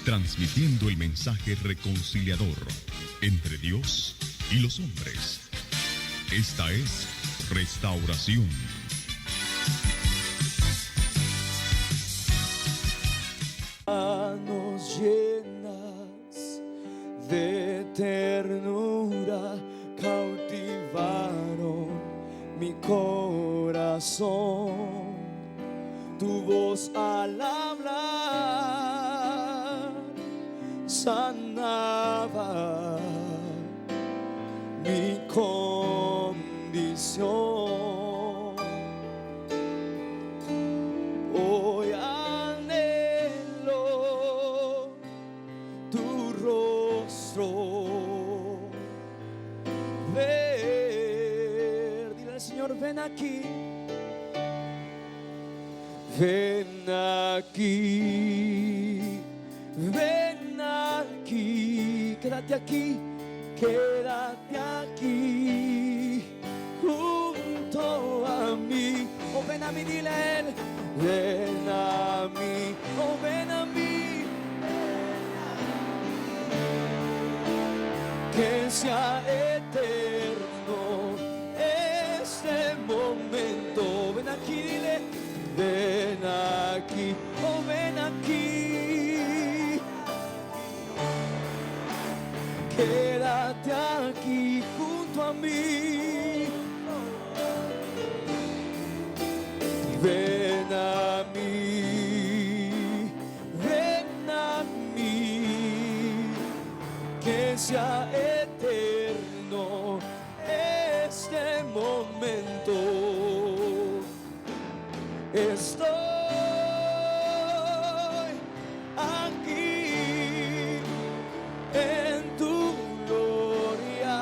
transmitiendo el mensaje reconciliador entre Dios y los hombres. Esta es Restauración. Manos llenas de ternura cautivaron mi corazón. Tu voz al hablar sanaba mi condición. Hoy anhelo tu rostro ver. Dile al Señor, ven aquí. Ven aquí, ven aquí, quédate aquí, quédate aquí, junto a mí. Oh, ven a mí, dile a él, ven a mí, oh, ven a mí, que sea eterno este momento. Ven aquí, dile, ven aquí, oh, ven aquí, quédate aquí junto a mí. Ven a mí, ven a mí, que sea eterno este momento. Estoy aquí en tu gloria.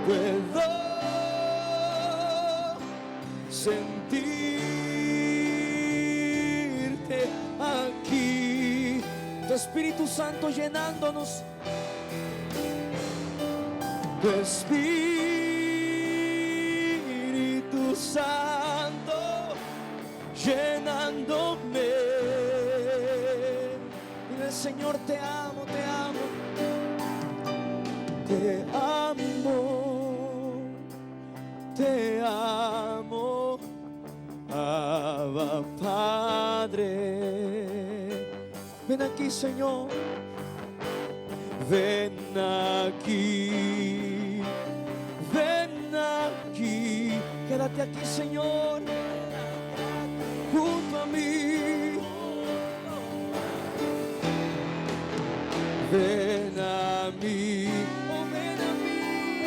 Puedo sentirte aquí, tu Espíritu Santo llenándonos, tu Espíritu Santo llenándome. Dile, Señor, te amo, te amo, te amo, te amo, Abba Padre. Ven aquí, Señor, ven aquí, ven aquí, quédate aquí, Señor, junto a mí. Ven a mí, oh, ven a mí,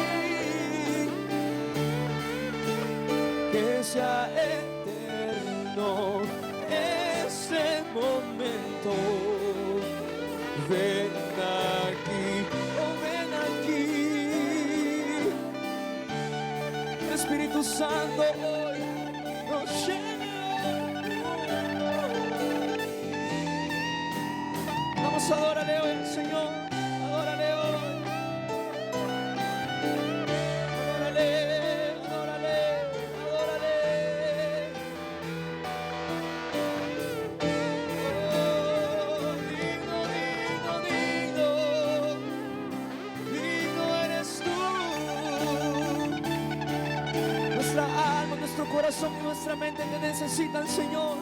que sea eterno ese momento. Ven aquí, oh, ven aquí, Espíritu Santo hoy nos llena. Vamos a adorarle hoy, Señor, adórale hoy, adórale, adórale, adórale. Oh, digno, digno, digno, digno eres tú. Nuestra alma, nuestro corazón y nuestra mente te necesitan, Señor.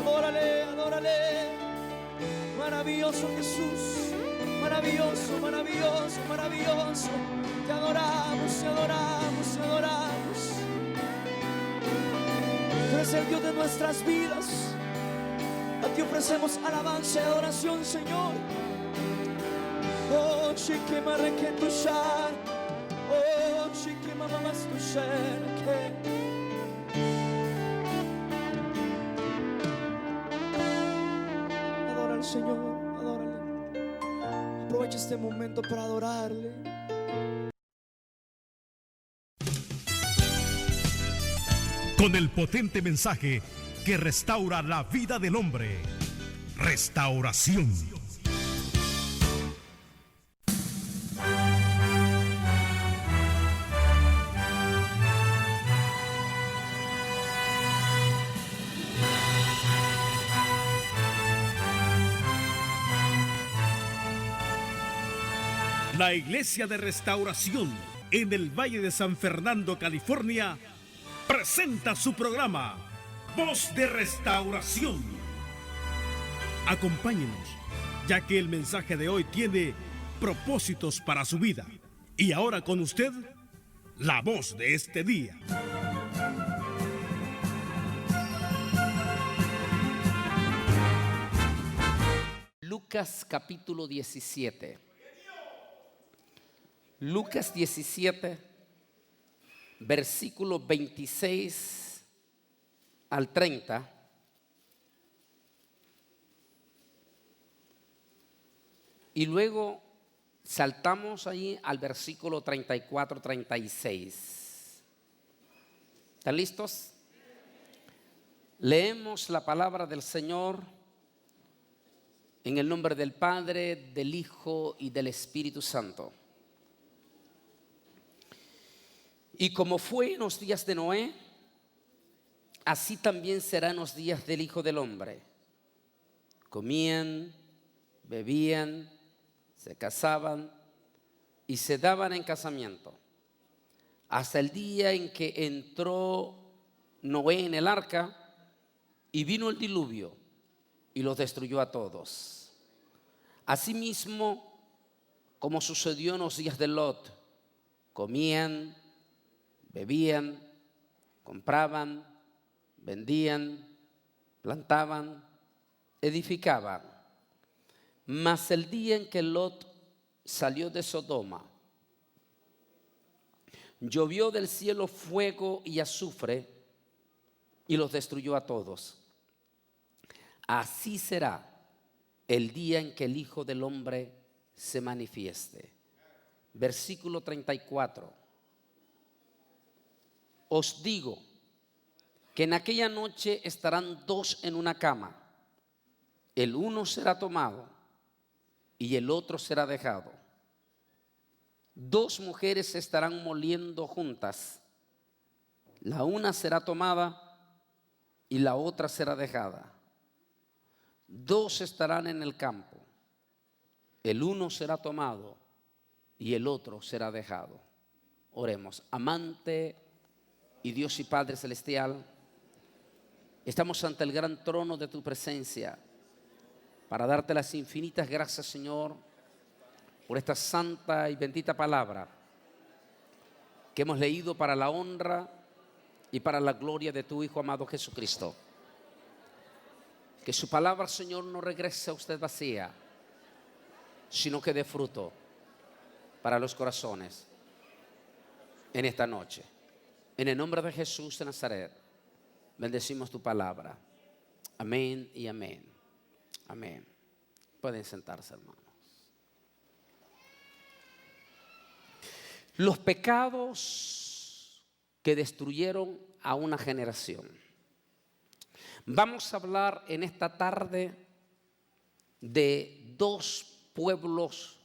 Adórale, adórale. Maravilloso Jesús, maravilloso, maravilloso, maravilloso. Te adoramos, te adoramos, te adoramos. Tú eres el Dios de nuestras vidas. A ti ofrecemos alabanza y adoración, Señor. Oh, chique marreque tu shar. Oh, chique mamamas tu shar. Señor, adórale. Aprovecha este momento para adorarle. Con el potente mensaje que restaura la vida del hombre. Restauración. La Iglesia de Restauración en el Valle de San Fernando, California, presenta su programa Voz de Restauración. Acompáñenos, ya que el mensaje de hoy tiene propósitos para su vida. Y ahora con usted, la voz de este día. Lucas capítulo 17. Lucas 17, versículos 26 al 30. Y luego saltamos ahí al versículo 34, 36. ¿Están listos? Leemos la palabra del Señor en el nombre del Padre, del Hijo y del Espíritu Santo. Y como fue en los días de Noé, así también será en los días del Hijo del Hombre. Comían, bebían, se casaban y se daban en casamiento, hasta el día en que entró Noé en el arca y vino el diluvio y los destruyó a todos. Asimismo, como sucedió en los días de Lot, comían, bebían, compraban, vendían, plantaban, edificaban. Mas el día en que Lot salió de Sodoma, llovió del cielo fuego y azufre y los destruyó a todos. Así será el día en que el Hijo del Hombre se manifieste. Versículo 34. Os digo que en aquella noche estarán dos en una cama. El uno será tomado y el otro será dejado. Dos mujeres estarán moliendo juntas. La una será tomada y la otra será dejada. Dos estarán en el campo. El uno será tomado y el otro será dejado. Oremos. Amante y Dios y Padre Celestial, estamos ante el gran trono de tu presencia para darte las infinitas gracias, Señor, por esta santa y bendita palabra que hemos leído para la honra y para la gloria de tu Hijo amado Jesucristo. Que su palabra, Señor, no regrese a usted vacía, sino que dé fruto para los corazones en esta noche. En el nombre de Jesús de Nazaret, bendecimos tu palabra. Amén y amén. Amén. Pueden sentarse, hermanos. Los pecados que destruyeron a una generación. Vamos a hablar en esta tarde de dos pueblos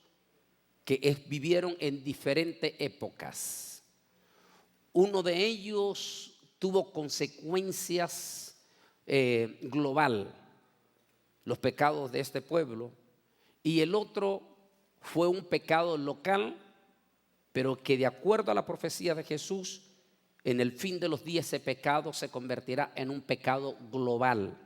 que vivieron en diferentes épocas. Uno de ellos tuvo consecuencias global, los pecados de este pueblo, y el otro fue un pecado local, pero que de acuerdo a la profecía de Jesús, en el fin de los días ese pecado se convertirá en un pecado global.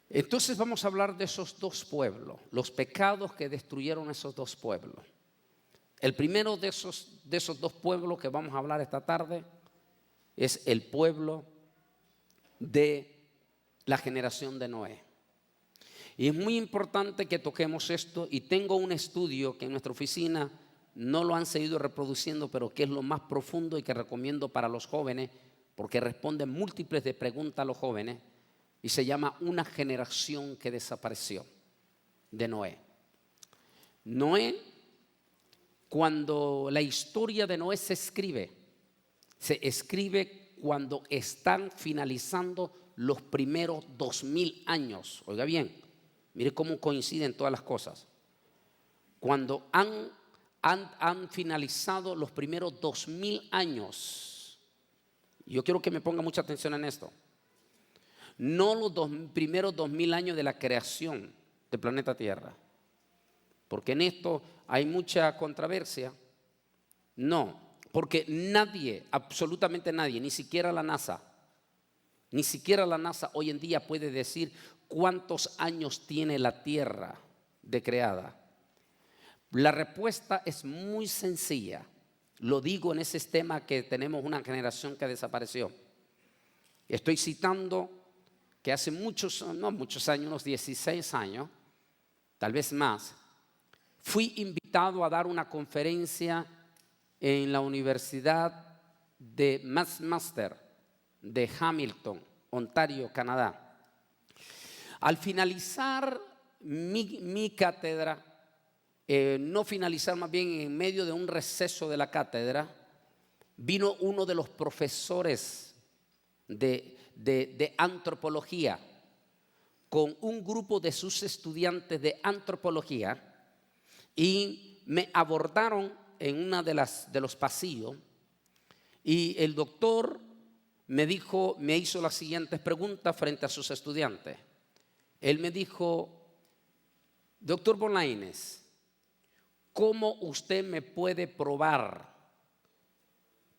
Entonces vamos a hablar de esos dos pueblos, los pecados que destruyeron esos dos pueblos. El primero de esos dos pueblos que vamos a hablar esta tarde es el pueblo de la generación de Noé. Y es muy importante que toquemos esto, y tengo un estudio que en nuestra oficina no lo han seguido reproduciendo, pero que es lo más profundo y que recomiendo para los jóvenes, porque responde múltiples de preguntas a los jóvenes, y se llama Una generación que desapareció, de Noé. Noé, cuando la historia de Noé se escribe cuando están finalizando los primeros 2000 años. Oiga bien, mire cómo coinciden todas las cosas. Cuando han finalizado los primeros 2000 años. Yo quiero que me ponga mucha atención en esto. No los primeros 2000 años de la creación del planeta Tierra. porque en esto hay mucha controversia. No, porque nadie, absolutamente nadie, ni siquiera la NASA hoy en día puede decir cuántos años tiene la Tierra de creada. La respuesta es muy sencilla. Lo digo en ese tema que tenemos una generación que desapareció. Estoy citando que hace no muchos años, unos 16 años, tal vez más, fui invitado a dar una conferencia en la Universidad de McMaster de Hamilton, Ontario, Canadá. Al finalizar mi cátedra, no finalizar, más bien en medio de un receso de la cátedra, vino uno de los profesores de antropología con un grupo de sus estudiantes de antropología y me abordaron en una de los pasillos, y el doctor me hizo las siguientes preguntas frente a sus estudiantes. Él me dijo: doctor Bolaínez, ¿cómo usted me puede probar?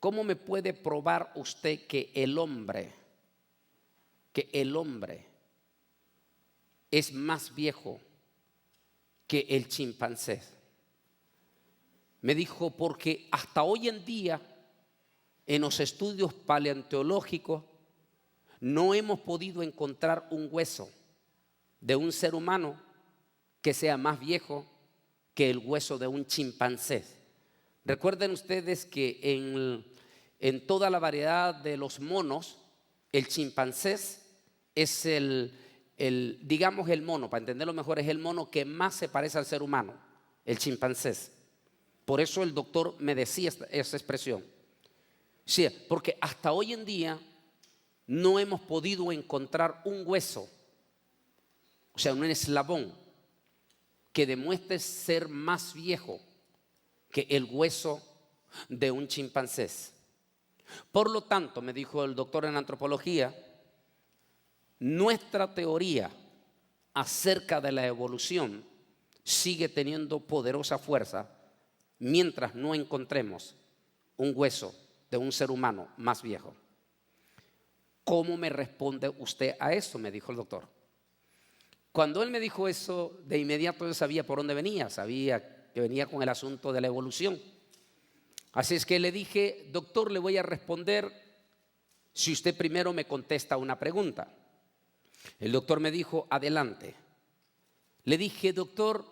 ¿Cómo me puede probar usted que el hombre es más viejo que el chimpancé? Me dijo, porque hasta hoy en día en los estudios paleontológicos no hemos podido encontrar un hueso de un ser humano que sea más viejo que el hueso de un chimpancé. Recuerden ustedes que en toda la variedad de los monos, el chimpancé es digamos el mono, para entenderlo mejor, es el mono que más se parece al ser humano, el chimpancé. Por eso el doctor me decía esa expresión. Sí, porque hasta hoy en día no hemos podido encontrar un hueso, o sea, un eslabón que demuestre ser más viejo que el hueso de un chimpancé. Por lo tanto, me dijo el doctor en antropología, nuestra teoría acerca de la evolución sigue teniendo poderosa fuerza mientras no encontremos un hueso de un ser humano más viejo. ¿Cómo me responde usted a eso?, me dijo el doctor. Cuando él me dijo eso, de inmediato yo sabía por dónde venía, sabía que venía con el asunto de la evolución. Así es que le dije: doctor, le voy a responder si usted primero me contesta una pregunta. El doctor me dijo: adelante. Le dije: doctor,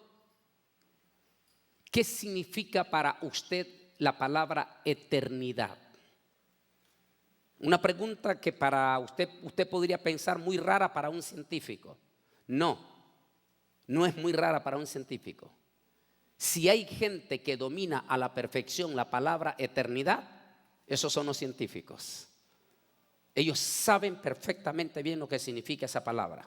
¿qué significa para usted la palabra eternidad? Una pregunta que para usted podría pensar muy rara para un científico. No es muy rara para un científico. Si hay gente que domina a la perfección la palabra eternidad, esos son los científicos. Ellos saben perfectamente bien lo que significa esa palabra.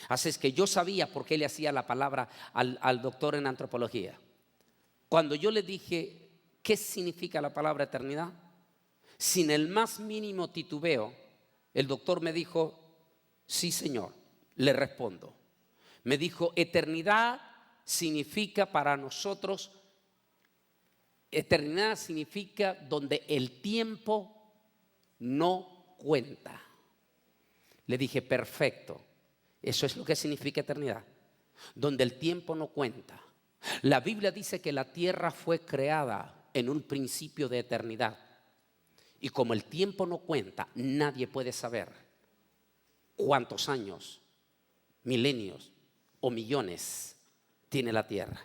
Así es que yo sabía por qué le hacía la palabra al doctor en antropología. Cuando yo le dije qué significa la palabra eternidad, sin el más mínimo titubeo, el doctor me dijo: sí, señor, le respondo. Me dijo: eternidad significa para nosotros, eternidad significa donde el tiempo no cuenta. Le dije: perfecto, eso es lo que significa eternidad, donde el tiempo no cuenta. La Biblia dice que la tierra fue creada en un principio de eternidad, y como el tiempo no cuenta, nadie puede saber cuántos años, milenios o millones tiene la tierra.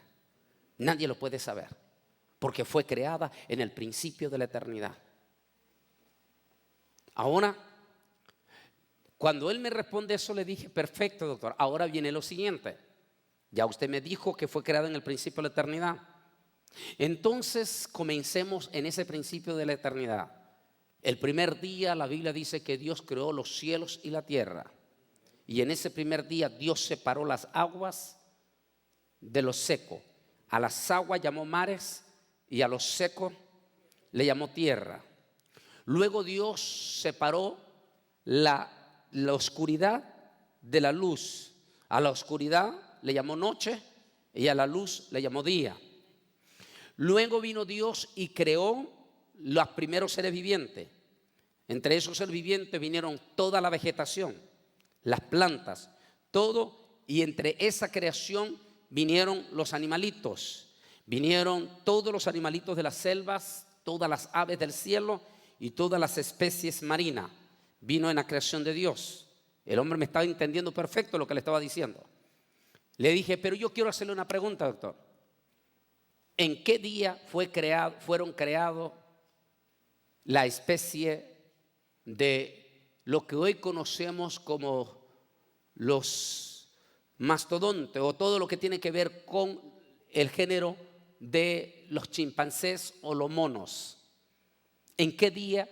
Nadie lo puede saber, porque fue creada en el principio de la eternidad. Ahora, cuando él me responde eso, le dije: perfecto, doctor, ahora viene lo siguiente. Ya usted me dijo que fue creado en el principio de la eternidad. Entonces comencemos en ese principio de la eternidad. El primer día la Biblia dice que Dios creó los cielos y la tierra. Y en ese primer día Dios separó las aguas de lo seco. A las aguas llamó mares y a lo seco le llamó tierra. Luego Dios separó la oscuridad de la luz. A la oscuridad le llamó noche y a la luz le llamó día. Luego vino Dios y creó los primeros seres vivientes. Entre esos seres vivientes vinieron toda la vegetación, las plantas, todo, y entre esa creación vinieron los animalitos. Vinieron todos los animalitos de las selvas, todas las aves del cielo y todas las especies marinas. Vino en la creación de Dios. El hombre me estaba entendiendo perfecto lo que le estaba diciendo. Le dije, pero yo quiero hacerle una pregunta, doctor. ¿En qué día fueron creados la especie de lo que hoy conocemos como los mastodontes, o todo lo que tiene que ver con el género de los chimpancés o los monos? ¿En qué día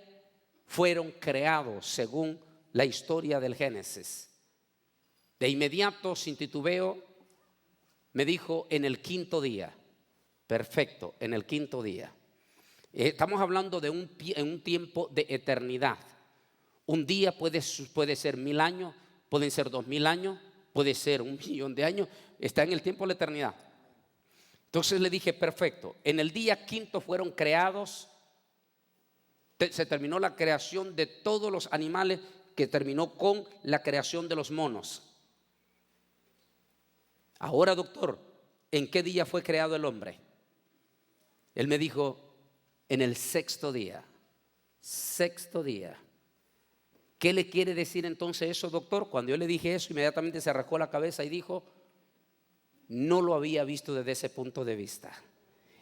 fueron creados según la historia del Génesis? De inmediato, sin titubeo, me dijo en el quinto día. Perfecto, en el quinto día. Estamos hablando de un tiempo de eternidad. Un día puede ser 1000 años, pueden ser 2000 años, puede ser 1.000.000 de años. Está en el tiempo de la eternidad. Entonces le dije, perfecto, en el día quinto fueron creados, se terminó la creación de todos los animales, que terminó con la creación de los monos. Ahora, doctor, ¿en qué día fue creado el hombre? Él me dijo, en el sexto día. Sexto día. ¿Qué le quiere decir entonces eso, doctor? Cuando yo le dije eso, inmediatamente se arrancó la cabeza y dijo, no lo había visto desde ese punto de vista.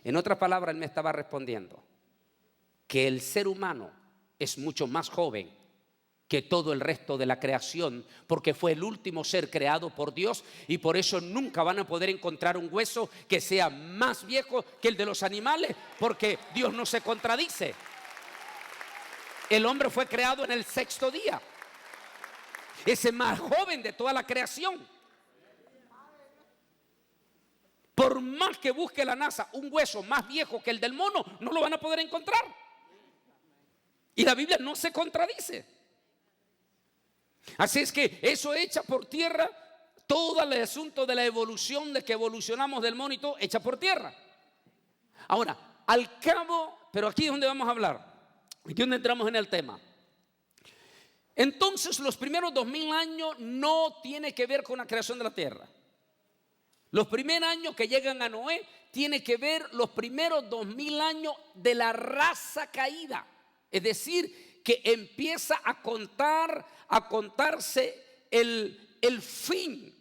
En otras palabras, él me estaba respondiendo que el ser humano es mucho más joven que todo el resto de la creación, porque fue el último ser creado por Dios, y por eso nunca van a poder encontrar un hueso que sea más viejo que el de los animales, porque Dios no se contradice. El hombre fue creado en el sexto día. Es el más joven de toda la creación. Por más que busque la NASA un hueso más viejo que el del mono, no lo van a poder encontrar. Y la Biblia no se contradice. Así es que eso echa por tierra todo el asunto de la evolución, de que evolucionamos del mono y todo, echa por tierra. Ahora, al cabo, pero aquí es donde vamos a hablar, aquí es donde entramos en el tema. Entonces, los primeros 2000 años no tiene que ver con la creación de la tierra. Los primeros años que llegan a Noé tiene que ver los primeros 2000 años de la raza caída. Es decir, que empieza a contarse el fin.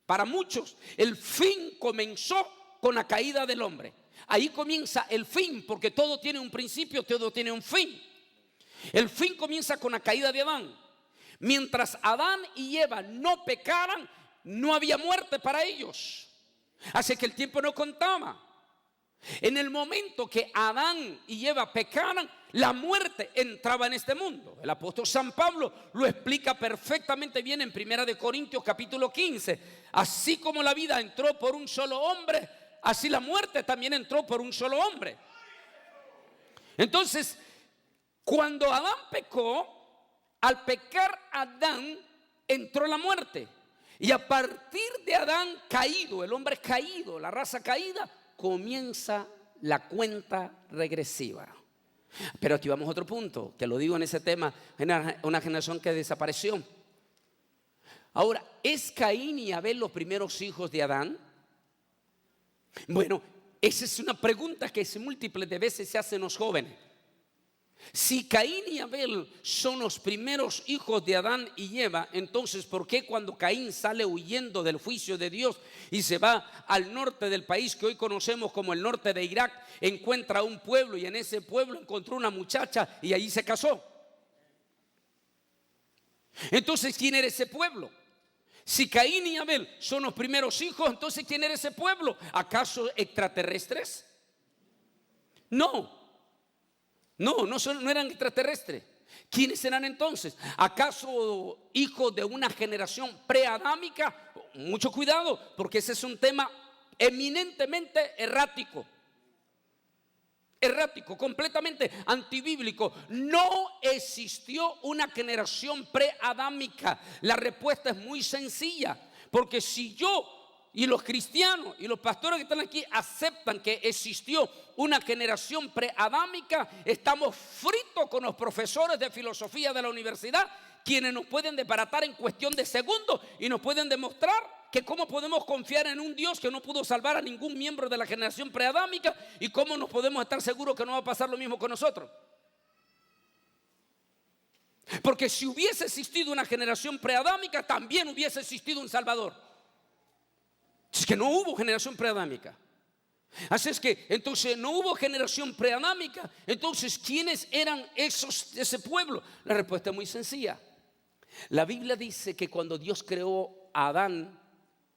Para muchos, el fin comenzó con la caída del hombre. Ahí comienza el fin, porque todo tiene un principio, todo tiene un fin. El fin comienza con la caída de Adán. Mientras Adán y Eva no pecaran, no había muerte para ellos. Así que el tiempo no contaba. En el momento que Adán y Eva pecaran, la muerte entraba en este mundo. El apóstol San Pablo lo explica perfectamente bien en 1 Corintios capítulo 15. Así como la vida entró por un solo hombre, así la muerte también entró por un solo hombre. Entonces, cuando Adán pecó, al pecar Adán entró la muerte. Y a partir de Adán caído, el hombre caído, la raza caída, comienza la cuenta regresiva. Pero aquí vamos a otro punto, que lo digo en ese tema, una generación que desapareció. Ahora, ¿es Caín y Abel los primeros hijos de Adán? Bueno, esa es una pregunta que múltiples de veces se hacen los jóvenes. Si Caín y Abel son los primeros hijos de Adán y Eva, entonces ¿por qué cuando Caín sale huyendo del juicio de Dios y se va al norte del país que hoy conocemos como el norte de Irak, encuentra un pueblo y en ese pueblo encontró una muchacha y allí se casó? Entonces, ¿quién era ese pueblo? Si Caín y Abel son los primeros hijos, entonces ¿quién era ese pueblo? ¿Acaso extraterrestres? No eran extraterrestres. ¿Quiénes eran entonces? ¿Acaso hijos de una generación preadámica? Mucho cuidado, porque ese es un tema eminentemente errático, completamente antibíblico. No existió una generación preadámica. La respuesta es muy sencilla, porque si yo y los cristianos y los pastores que están aquí aceptan que existió una generación preadámica, estamos fritos con los profesores de filosofía de la universidad, quienes nos pueden desbaratar en cuestión de segundos y nos pueden demostrar que cómo podemos confiar en un Dios que no pudo salvar a ningún miembro de la generación preadámica y cómo nos podemos estar seguros que no va a pasar lo mismo con nosotros. Porque si hubiese existido una generación preadámica, también hubiese existido un Salvador. Es que no hubo generación preadámica. Así es que entonces no hubo generación preadámica. Entonces, ¿quiénes eran ese pueblo? La respuesta es muy sencilla. La Biblia dice que cuando Dios creó a Adán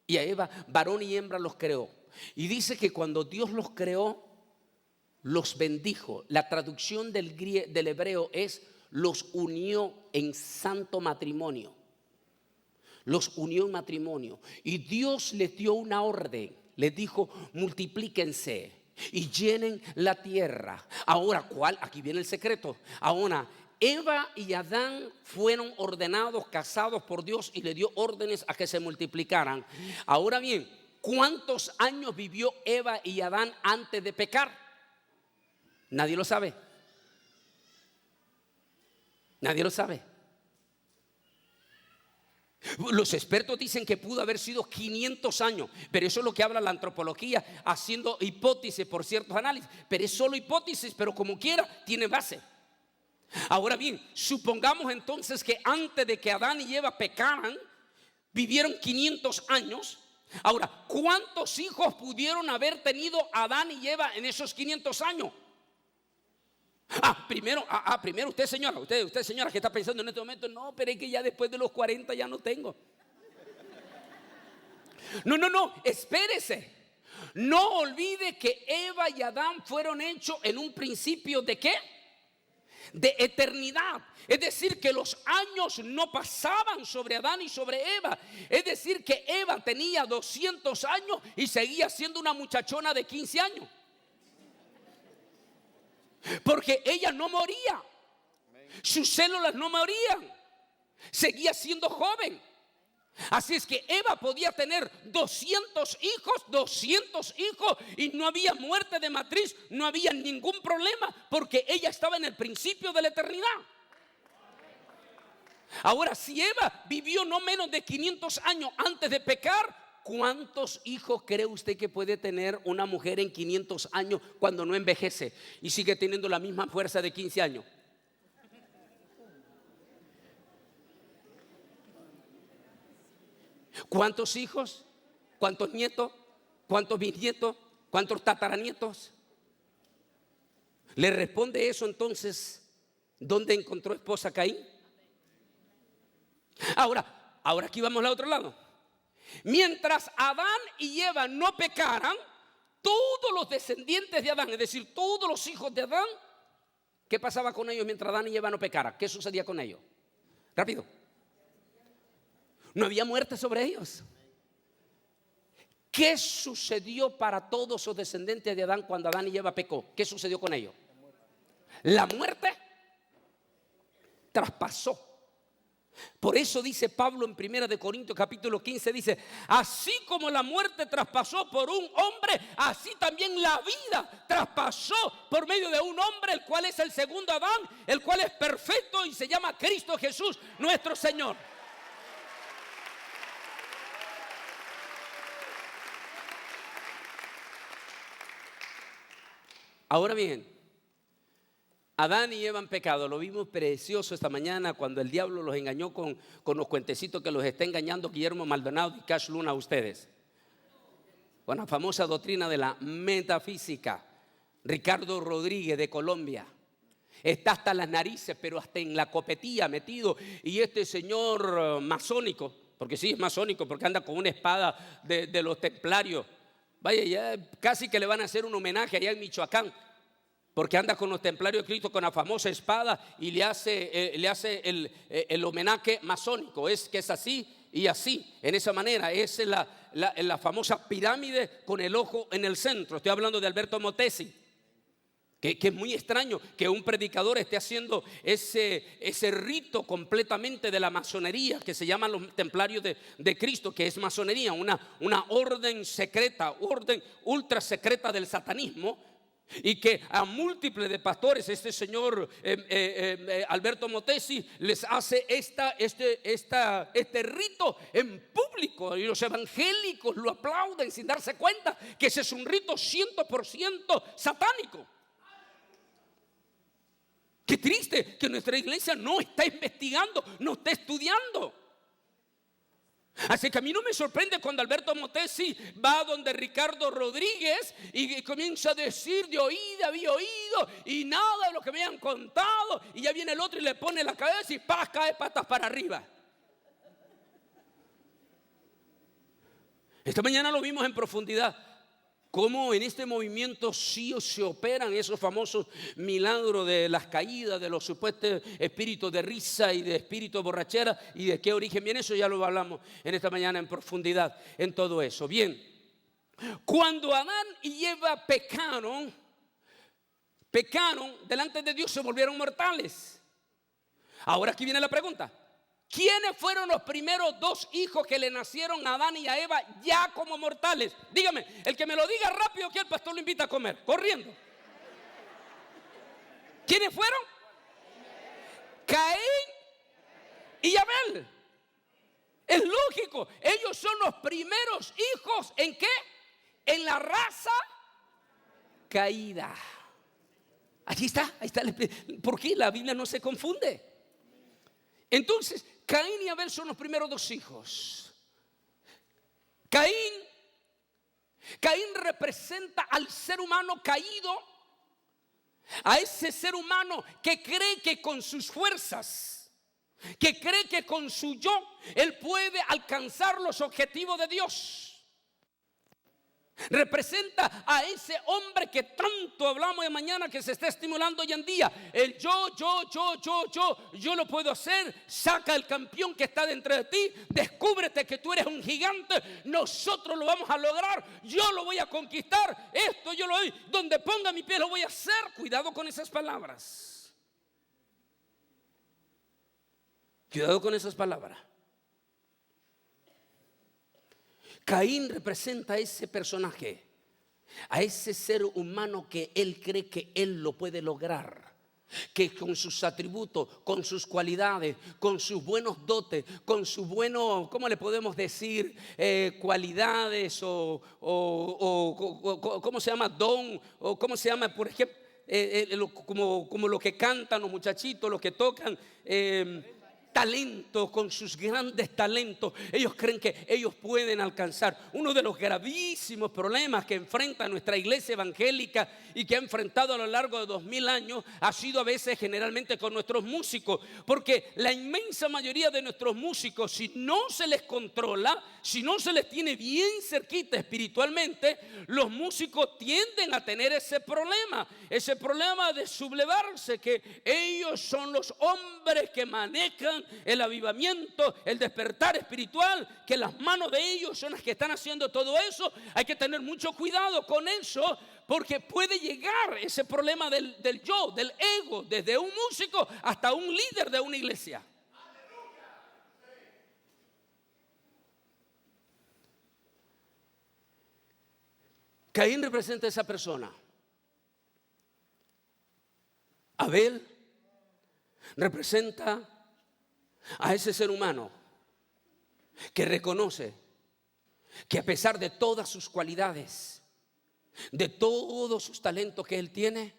y a Eva, varón y hembra los creó. Y dice que cuando Dios los creó, los bendijo. La traducción del hebreo es: los unió en santo matrimonio. Los unió en matrimonio. Y Dios les dio una orden. Les dijo: multiplíquense y llenen la tierra. Ahora, ¿cuál? Aquí viene el secreto. Ahora, Eva y Adán fueron ordenados, casados por Dios, y le dio órdenes a que se multiplicaran. Ahora bien, ¿cuántos años vivió Eva y Adán antes de pecar? Nadie lo sabe. Nadie lo sabe. Los expertos dicen que pudo haber sido 500 años, pero eso es lo que habla la antropología, haciendo hipótesis por ciertos análisis. Pero es solo hipótesis, pero como quiera tiene base. Ahora bien, supongamos entonces que antes de que Adán y Eva pecaran, vivieron 500 años. Ahora, ¿cuántos hijos pudieron haber tenido Adán y Eva en esos 500 años? Primero usted señora, usted señora que está pensando en este momento: no, pero es que ya después de los 40 ya no tengo. No, espérese. No olvide que Eva y Adán fueron hechos en un principio ¿de qué? De eternidad. Es decir, que los años no pasaban sobre Adán y sobre Eva. Es decir, que Eva tenía 200 años y seguía siendo una muchachona de 15 años. Porque ella no moría. Sus células no morían. Seguía siendo joven. Así es que Eva podía tener 200 hijos y no había muerte de matriz, no había ningún problema, porque ella estaba en el principio de la eternidad. Ahora, si Eva vivió no menos de 500 años antes de pecar, ¿cuántos hijos cree usted que puede tener una mujer en 500 años cuando no envejece y sigue teniendo la misma fuerza de 15 años? ¿Cuántos hijos? ¿Cuántos nietos? ¿Cuántos bisnietos? ¿Cuántos tataranietos? Le responde eso entonces: ¿dónde encontró esposa Caín? Ahora aquí vamos al otro lado. Mientras Adán y Eva no pecaran, todos los descendientes de Adán, es decir, todos los hijos de Adán, ¿qué pasaba con ellos mientras Adán y Eva no pecaran? ¿Qué sucedía con ellos? Rápido. No había muerte sobre ellos. ¿Qué sucedió para todos los descendientes de Adán cuando Adán y Eva pecó? ¿Qué sucedió con ellos? La muerte traspasó. Por eso dice Pablo en 1 Corintios capítulo 15, dice: así como la muerte traspasó por un hombre, así también la vida traspasó por medio de un hombre, el cual es el segundo Adán, el cual es perfecto y se llama Cristo Jesús nuestro Señor. Ahora bien, Adán y Eva han pecado. Lo vimos precioso esta mañana cuando el diablo los engañó con los cuentecitos que los está engañando Guillermo Maldonado y Cash Luna a ustedes. Con la famosa doctrina de la metafísica. Ricardo Rodríguez de Colombia está hasta las narices, pero hasta en la copetilla metido. Y este señor masónico, porque sí es masónico, porque anda con una espada de los templarios. Vaya, ya casi que le van a hacer un homenaje allá en Michoacán, porque anda con los templarios de Cristo con la famosa espada y le hace el homenaje masónico. Es que es así y así, en esa manera. Es la famosa pirámide con el ojo en el centro. Estoy hablando de Alberto Motesi. Que es muy extraño que un predicador esté haciendo ese rito completamente de la masonería, que se llaman los templarios de Cristo, que es masonería, una orden secreta, orden ultra secreta del satanismo. Y que a múltiples de pastores, este señor Alberto Motesi, les hace este rito en público, y los evangélicos lo aplauden sin darse cuenta que ese es un rito 100% satánico. Qué triste que nuestra iglesia no está investigando, no está estudiando. Así que a mí no me sorprende cuando Alberto Motesi va donde Ricardo Rodríguez y comienza a decir: de oída había oído y nada de lo que me habían contado, y ya viene el otro y le pone la cabeza y ¡paz! Cae patas para arriba. Esta mañana lo vimos en profundidad, cómo en este movimiento sí se operan esos famosos milagros de las caídas, de los supuestos espíritus de risa y de espíritus de borrachera, y de qué origen viene eso. Ya lo hablamos en esta mañana en profundidad en todo eso. Bien, cuando Adán y Eva pecaron delante de Dios, se volvieron mortales. Ahora aquí viene la pregunta: ¿quiénes fueron los primeros dos hijos que le nacieron a Adán y a Eva ya como mortales? Dígame, el que me lo diga rápido, que el pastor lo invita a comer, corriendo. ¿Quiénes fueron? Caín y Abel. Es lógico, ellos son los primeros hijos. ¿En qué? En la raza caída. Ahí está. ¿Por qué la Biblia no se confunde? Entonces, Caín y Abel son los primeros dos hijos. Caín representa al ser humano caído, a ese ser humano que cree que con sus fuerzas, que cree que con su yo, él puede alcanzar los objetivos de Dios. Representa a ese hombre que tanto hablamos de mañana, que se está estimulando hoy en día. El yo lo puedo hacer. Saca el campeón que está dentro de ti. Descúbrete que tú eres un gigante. Nosotros lo vamos a lograr. Yo lo voy a conquistar. Esto yo lo doy. Donde ponga mi pie lo voy a hacer. Cuidado con esas palabras. Cuidado con esas palabras. Caín representa a ese personaje, a ese ser humano que él cree que él lo puede lograr, que con sus atributos, con sus cualidades, con sus buenos dotes, con sus buenos, ¿cómo le podemos decir? Cualidades o ¿cómo se llama? Don, o ¿cómo se llama? Por ejemplo, como lo que cantan los muchachitos, los que tocan. Talento, con sus grandes talentos, ellos creen que ellos pueden alcanzar. Uno de los gravísimos problemas que enfrenta nuestra iglesia evangélica y que ha enfrentado a lo largo de 2000 años ha sido a veces generalmente con nuestros músicos, porque la inmensa mayoría de nuestros músicos, si no se les controla, si no se les tiene bien cerquita espiritualmente, los músicos tienden a tener ese problema de sublevarse, que ellos son los hombres que manejan el avivamiento, el despertar espiritual, que las manos de ellos son las que están haciendo todo eso. Hay que tener mucho cuidado con eso, porque puede llegar ese problema del yo, del ego, desde un músico hasta un líder de una iglesia. Caín representa a esa persona. Abel representa a ese ser humano que reconoce que a pesar de todas sus cualidades, de todos sus talentos que él tiene,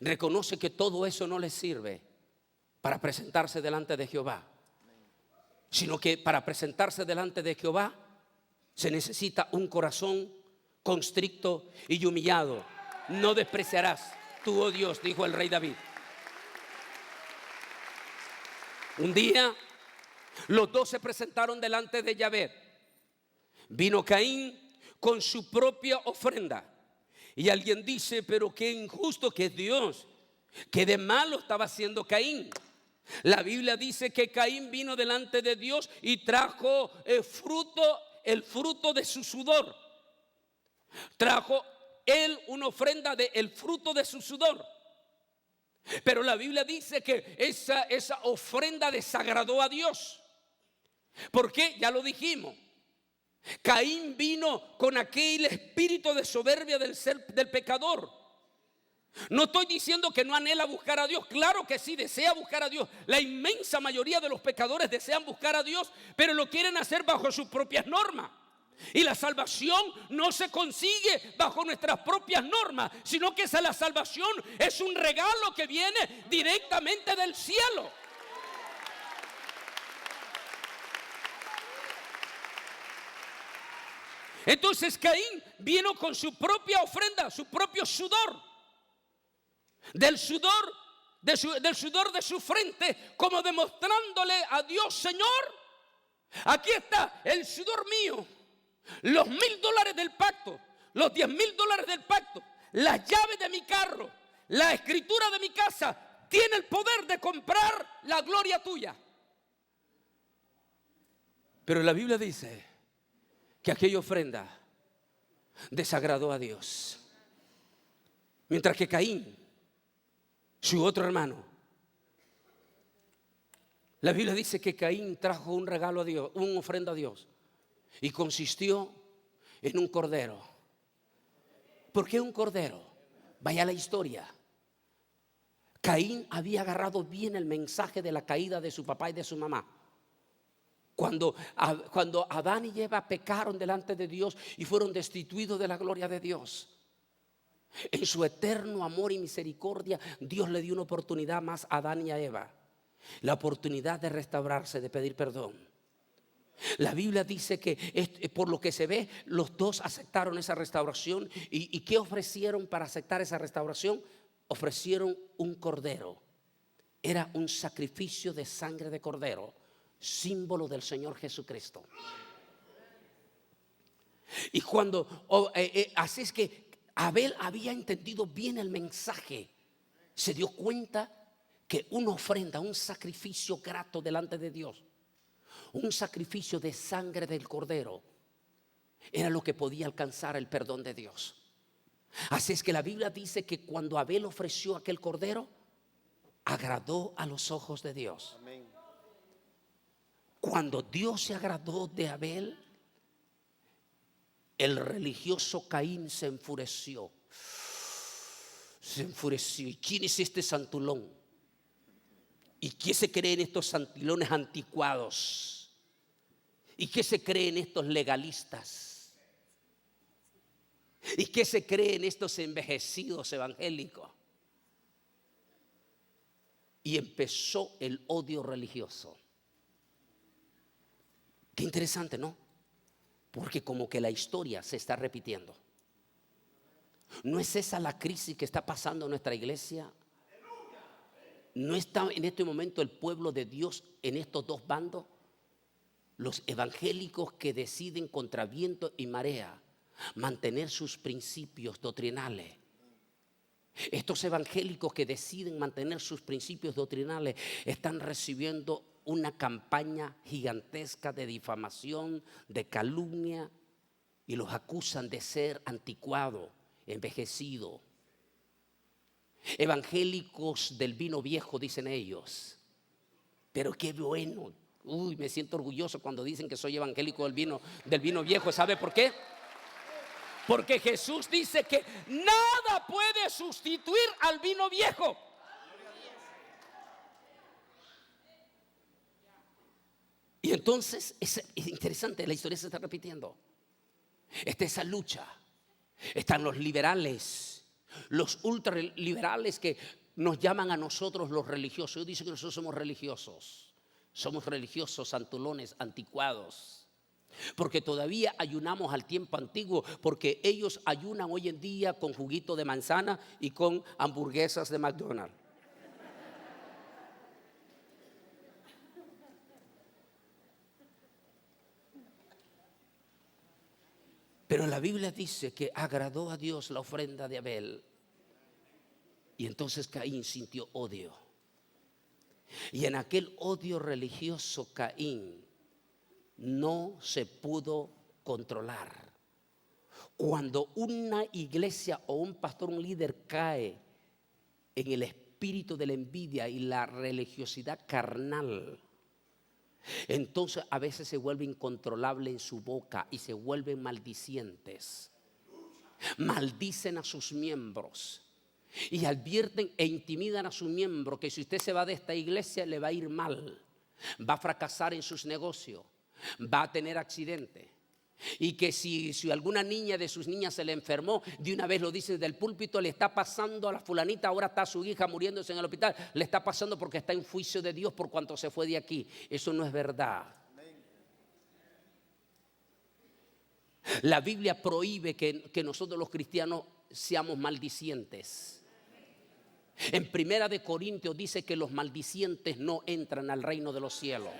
reconoce que todo eso no le sirve para presentarse delante de Jehová, sino que para presentarse delante de Jehová se necesita un corazón constricto y humillado. No despreciarás tú, oh Dios, dijo el rey David. Un día los dos se presentaron delante de Yahvé. Vino Caín con su propia ofrenda. Y alguien dice: pero qué injusto que es Dios, qué de malo estaba haciendo Caín. La Biblia dice que Caín vino delante de Dios y trajo el fruto de su sudor. Trajo él una ofrenda del fruto de su sudor. Pero la Biblia dice que esa ofrenda desagradó a Dios. ¿Por qué? Ya lo dijimos. Caín vino con aquel espíritu de soberbia del pecador. No estoy diciendo que no anhela buscar a Dios. Claro que sí, desea buscar a Dios. La inmensa mayoría de los pecadores desean buscar a Dios, pero lo quieren hacer bajo sus propias normas. Y la salvación no se consigue bajo nuestras propias normas, sino que la salvación es un regalo que viene directamente del cielo. Entonces Caín vino con su propia ofrenda, su propio sudor. Del sudor de su frente, como demostrándole a Dios: Señor, aquí está el sudor mío, los $1,000 del pacto, los $10,000 del pacto, las llaves de mi carro, la escritura de mi casa, tiene el poder de comprar la gloria tuya. Pero la Biblia dice que aquella ofrenda desagradó a Dios. Mientras que Caín, su otro hermano, la Biblia dice que Caín trajo un regalo a Dios, una ofrenda a Dios, y consistió en un cordero. ¿Por qué un cordero? Vaya la historia. Caín había agarrado bien el mensaje de la caída de su papá y de su mamá. Cuando Adán y Eva pecaron delante de Dios y fueron destituidos de la gloria de Dios, en su eterno amor y misericordia, Dios le dio una oportunidad más a Adán y a Eva. La oportunidad de restaurarse, de pedir perdón. La Biblia dice que por lo que se ve, los dos aceptaron esa restauración. ¿Y qué ofrecieron para aceptar esa restauración? Ofrecieron un cordero. Era un sacrificio de sangre de cordero, símbolo del Señor Jesucristo. Y así es que Abel había entendido bien el mensaje. Se dio cuenta que una ofrenda, un sacrificio grato delante de Dios, un sacrificio de sangre del cordero, era lo que podía alcanzar el perdón de Dios. Así es que la Biblia dice que cuando Abel ofreció aquel cordero, agradó a los ojos de Dios. Amén. Cuando Dios se agradó de Abel, el religioso Caín se enfureció. ¿Y quién es este santulón? ¿Y qué se cree en estos santilones anticuados? ¿Y qué se cree en estos legalistas? ¿Y qué se cree en estos envejecidos evangélicos? Y empezó el odio religioso. Qué interesante, ¿no? Porque como que la historia se está repitiendo. ¿No es esa la crisis que está pasando en nuestra iglesia? ¿No está en este momento el pueblo de Dios en estos dos bandos? Los evangélicos que deciden contra viento y marea mantener sus principios doctrinales. Estos evangélicos que deciden mantener sus principios doctrinales están recibiendo una campaña gigantesca de difamación, de calumnia, y los acusan de ser anticuado, envejecido. Evangélicos del vino viejo, dicen ellos. Pero qué bueno. Me siento orgulloso cuando dicen que soy evangélico del vino viejo. ¿Sabe por qué? Porque Jesús dice que nada puede sustituir al vino viejo. Y entonces es interesante, la historia se está repitiendo. Está esa lucha. Están los liberales, los ultraliberales que nos llaman a nosotros los religiosos. Ellos dicen que nosotros somos religiosos. Somos religiosos, santulones, anticuados. Porque todavía ayunamos al tiempo antiguo. Porque ellos ayunan hoy en día con juguito de manzana y con hamburguesas de McDonald's. Pero la Biblia dice que agradó a Dios la ofrenda de Abel. Y entonces Caín sintió odio. Y en aquel odio religioso Caín no se pudo controlar. Cuando una iglesia o un pastor, un líder cae en el espíritu de la envidia y la religiosidad carnal, entonces a veces se vuelve incontrolable en su boca y se vuelven maldicientes. Maldicen a sus miembros y advierten e intimidan a sus miembros que si usted se va de esta iglesia le va a ir mal, va a fracasar en sus negocios, va a tener accidente. Y que si alguna niña de sus niñas se le enfermó, de una vez lo dice desde el púlpito, le está pasando a la fulanita, ahora está su hija muriéndose en el hospital, le está pasando porque está en juicio de Dios por cuanto se fue de aquí. Eso no es verdad. La Biblia prohíbe que nosotros los cristianos seamos maldicientes. En 1 Corintios dice que los maldicientes no entran al reino de los cielos.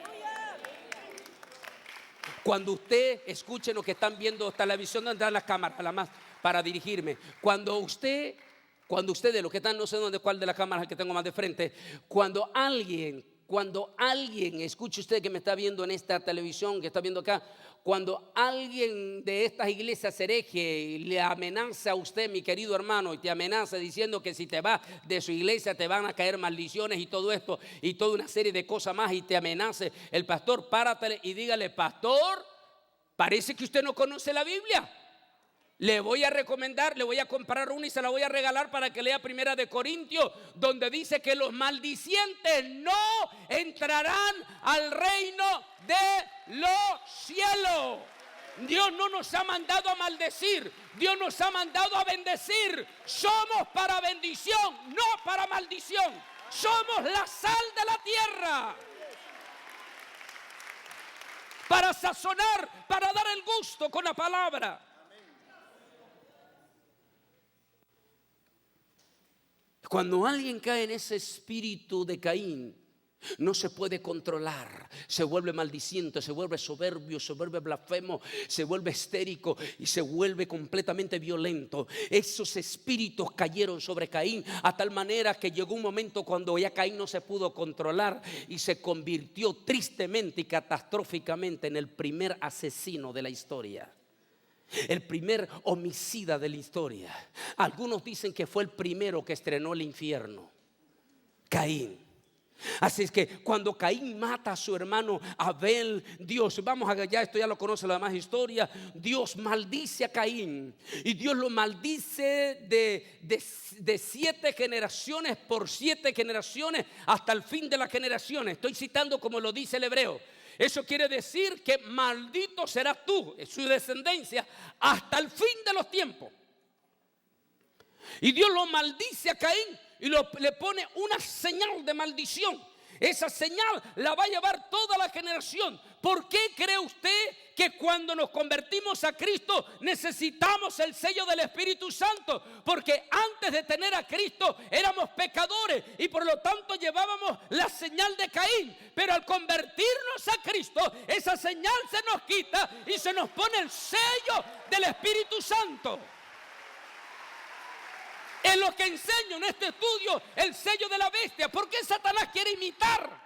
Cuando usted, escuchen los que están viendo televisión, donde están las cámaras, la más para dirigirme. Cuando usted de los que están, no sé dónde, cuál de las cámaras que tengo más de frente, cuando alguien, escuche usted que me está viendo en esta televisión, que está viendo acá, cuando alguien de estas iglesias hereje y le amenaza a usted, mi querido hermano, y te amenaza diciendo que si te vas de su iglesia te van a caer maldiciones y todo esto y toda una serie de cosas más, y te amenace el pastor, párate y dígale: pastor, parece que usted no conoce la Biblia. Le voy a recomendar, le voy a comprar una y se la voy a regalar para que lea 1 Corintios, donde dice que los maldicientes no entrarán al reino de los cielos. Dios no nos ha mandado a maldecir, Dios nos ha mandado a bendecir. Somos para bendición, no para maldición. Somos la sal de la tierra. Para sazonar, para dar el gusto con la palabra. Cuando alguien cae en ese espíritu de Caín, no se puede controlar, se vuelve maldiciente, se vuelve soberbio, se vuelve blasfemo, se vuelve histérico y se vuelve completamente violento. Esos espíritus cayeron sobre Caín a tal manera que llegó un momento cuando ya Caín no se pudo controlar y se convirtió tristemente y catastróficamente en el primer asesino de la historia. El primer homicida de la historia. Algunos dicen que fue el primero que estrenó el infierno, Caín. Así es que cuando Caín mata a su hermano Abel, Dios, vamos a ya esto ya lo conoce la demás historia, Dios maldice a Caín y Dios lo maldice de 7 generaciones por 7 generaciones hasta el fin de las generaciones. Estoy citando como lo dice el hebreo. Eso quiere decir que maldito serás tú, su descendencia, hasta el fin de los tiempos. Y Dios lo maldice a Caín y le pone una señal de maldición. Esa señal la va a llevar toda la generación. ¿Por qué cree usted que cuando nos convertimos a Cristo necesitamos el sello del Espíritu Santo? Porque antes de tener a Cristo éramos pecadores y por lo tanto llevábamos la señal de Caín. Pero al convertirnos a Cristo, esa señal se nos quita y se nos pone el sello del Espíritu Santo. Es lo que enseño en este estudio, el sello de la bestia. ¿Por qué Satanás quiere imitar?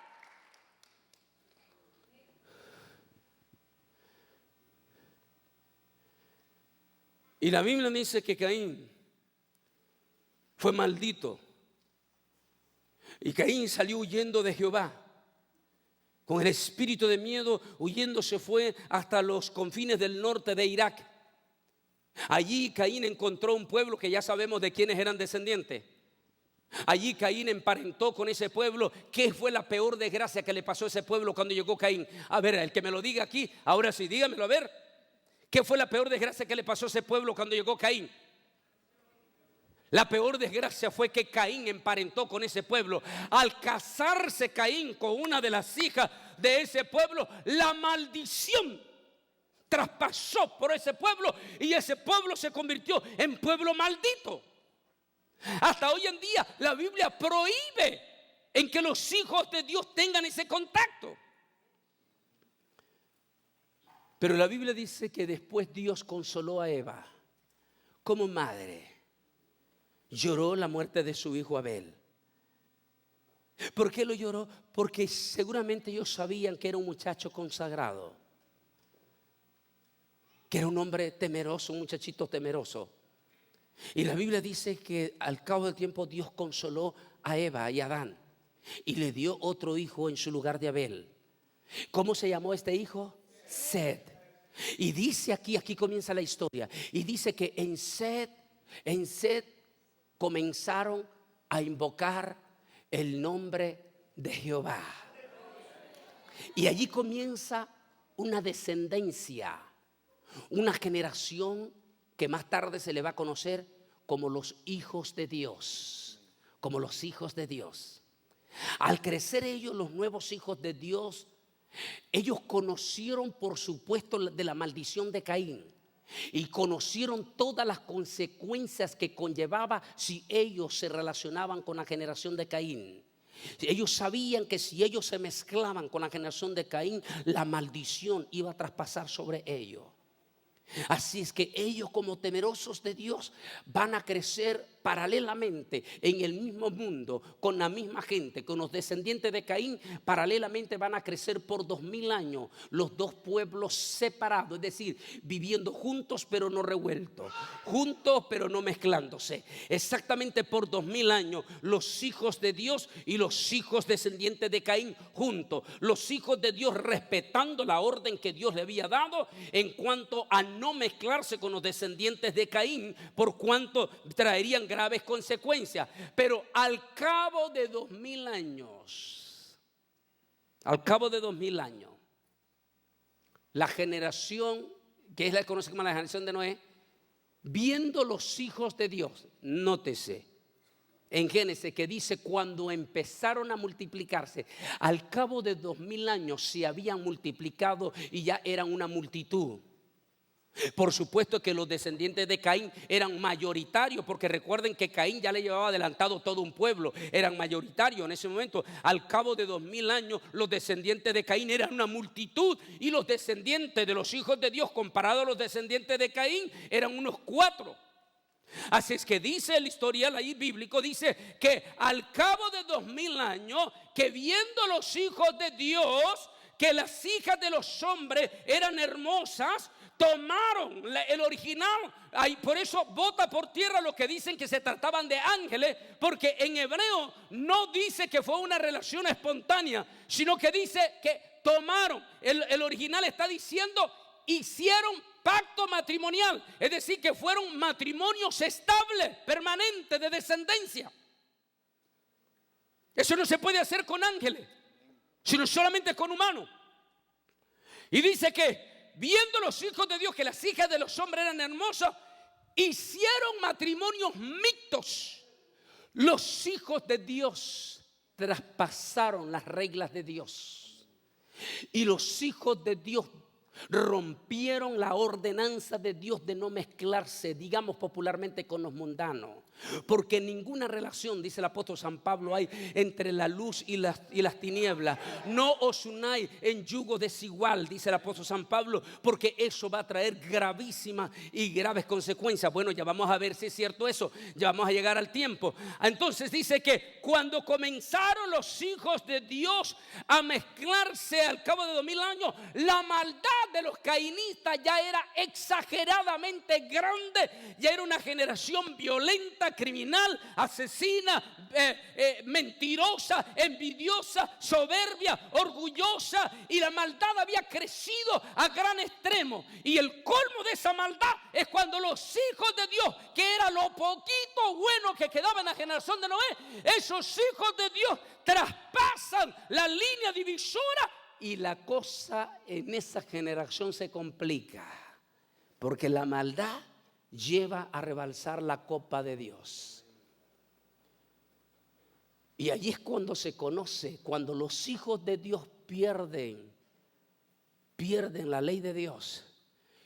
Y la Biblia dice que Caín fue maldito. Y Caín salió huyendo de Jehová. Con el espíritu de miedo, huyendo se fue hasta los confines del norte de Irak. Allí Caín encontró un pueblo que ya sabemos de quiénes eran descendientes. Allí Caín emparentó con ese pueblo. ¿Qué fue la peor desgracia que le pasó a ese pueblo cuando llegó Caín? A ver, el que me lo diga aquí, ahora sí, dígamelo a ver. ¿Qué fue la peor desgracia que le pasó a ese pueblo cuando llegó Caín? La peor desgracia fue que Caín emparentó con ese pueblo. Al casarse Caín con una de las hijas de ese pueblo, la maldición traspasó por ese pueblo y ese pueblo se convirtió en pueblo maldito. Hasta hoy en día la Biblia prohíbe en que los hijos de Dios tengan ese contacto. Pero la Biblia dice que después Dios consoló a Eva como madre. Lloró la muerte de su hijo Abel. ¿Por qué lo lloró? Porque seguramente ellos sabían que era un muchacho consagrado. que era un hombre temeroso, un muchachito temeroso. Y la Biblia dice que al cabo del tiempo Dios consoló a Eva y a Adán y le dio otro hijo en su lugar de Abel. ¿Cómo se llamó este hijo? Set. Y dice aquí comienza la historia. Y dice que en Set comenzaron a invocar el nombre de Jehová. Y allí comienza una descendencia, una generación que más tarde se le va a conocer como los hijos de Dios, como los hijos de Dios. Al crecer ellos, los nuevos hijos de Dios, ellos conocieron por supuesto de la maldición de Caín y conocieron todas las consecuencias que conllevaba si ellos se relacionaban con la generación de Caín. Ellos sabían que si ellos se mezclaban con la generación de Caín, la maldición iba a traspasar sobre ellos. Así es que ellos, como temerosos de Dios, van a crecer paralelamente en el mismo mundo, con la misma gente, con los descendientes de Caín. Paralelamente van a crecer por 2000 años los dos pueblos separados, es decir, viviendo juntos pero no revueltos, juntos pero no mezclándose. Exactamente por 2000 años los hijos de Dios y los hijos descendientes de Caín juntos. Los hijos de Dios respetando la orden que Dios le había dado en cuanto a no mezclarse con los descendientes de Caín, por cuanto traerían graves consecuencias. Pero al cabo de 2000 años, la generación que es la que conoce como la generación de Noé, viendo los hijos de Dios, nótese en Génesis que dice cuando empezaron a multiplicarse, al cabo de 2000 años se habían multiplicado y ya eran una multitud. Por supuesto que los descendientes de Caín eran mayoritarios, porque recuerden que Caín ya le llevaba adelantado todo un pueblo, eran mayoritarios en ese momento. Al cabo de 2000 años los descendientes de Caín eran una multitud y los descendientes de los hijos de Dios comparados a los descendientes de Caín eran unos 4. Así es que dice el historial ahí bíblico, dice que al cabo de 2000 años, que viendo los hijos de Dios que las hijas de los hombres eran hermosas, tomaron el original. Por eso bota por tierra lo que dicen que se trataban de ángeles, porque en hebreo no dice que fue una relación espontánea, sino que dice que tomaron. El original está diciendo hicieron pacto matrimonial, es decir, que fueron matrimonios estables, permanentes, de descendencia. Eso no se puede hacer con ángeles, sino solamente con humanos. Y dice que viendo los hijos de Dios que las hijas de los hombres eran hermosas, hicieron matrimonios mixtos. Los hijos de Dios traspasaron las reglas de Dios, y los hijos de Dios rompieron la ordenanza de Dios de no mezclarse, digamos popularmente, con los mundanos. Porque ninguna relación, dice el apóstol San Pablo, hay entre la luz y las tinieblas. No os unáis en yugo desigual, dice el apóstol San Pablo, porque eso va a traer gravísimas y graves consecuencias. Bueno, ya vamos a ver si es cierto eso, ya vamos a llegar al tiempo. Entonces dice que cuando comenzaron los hijos de Dios a mezclarse al cabo de 2000 años, la maldad de los caínistas ya era exageradamente grande, ya era una generación violenta, criminal, asesina, mentirosa, envidiosa, soberbia, orgullosa, y la maldad había crecido a gran extremo. Y el colmo de esa maldad es cuando los hijos de Dios, que era lo poquito bueno que quedaba en la generación de Noé, esos hijos de Dios traspasan la línea divisora y la cosa en esa generación se complica, porque la maldad lleva a rebalsar la copa de Dios. Y allí es cuando se conoce, cuando los hijos de Dios pierden la ley de Dios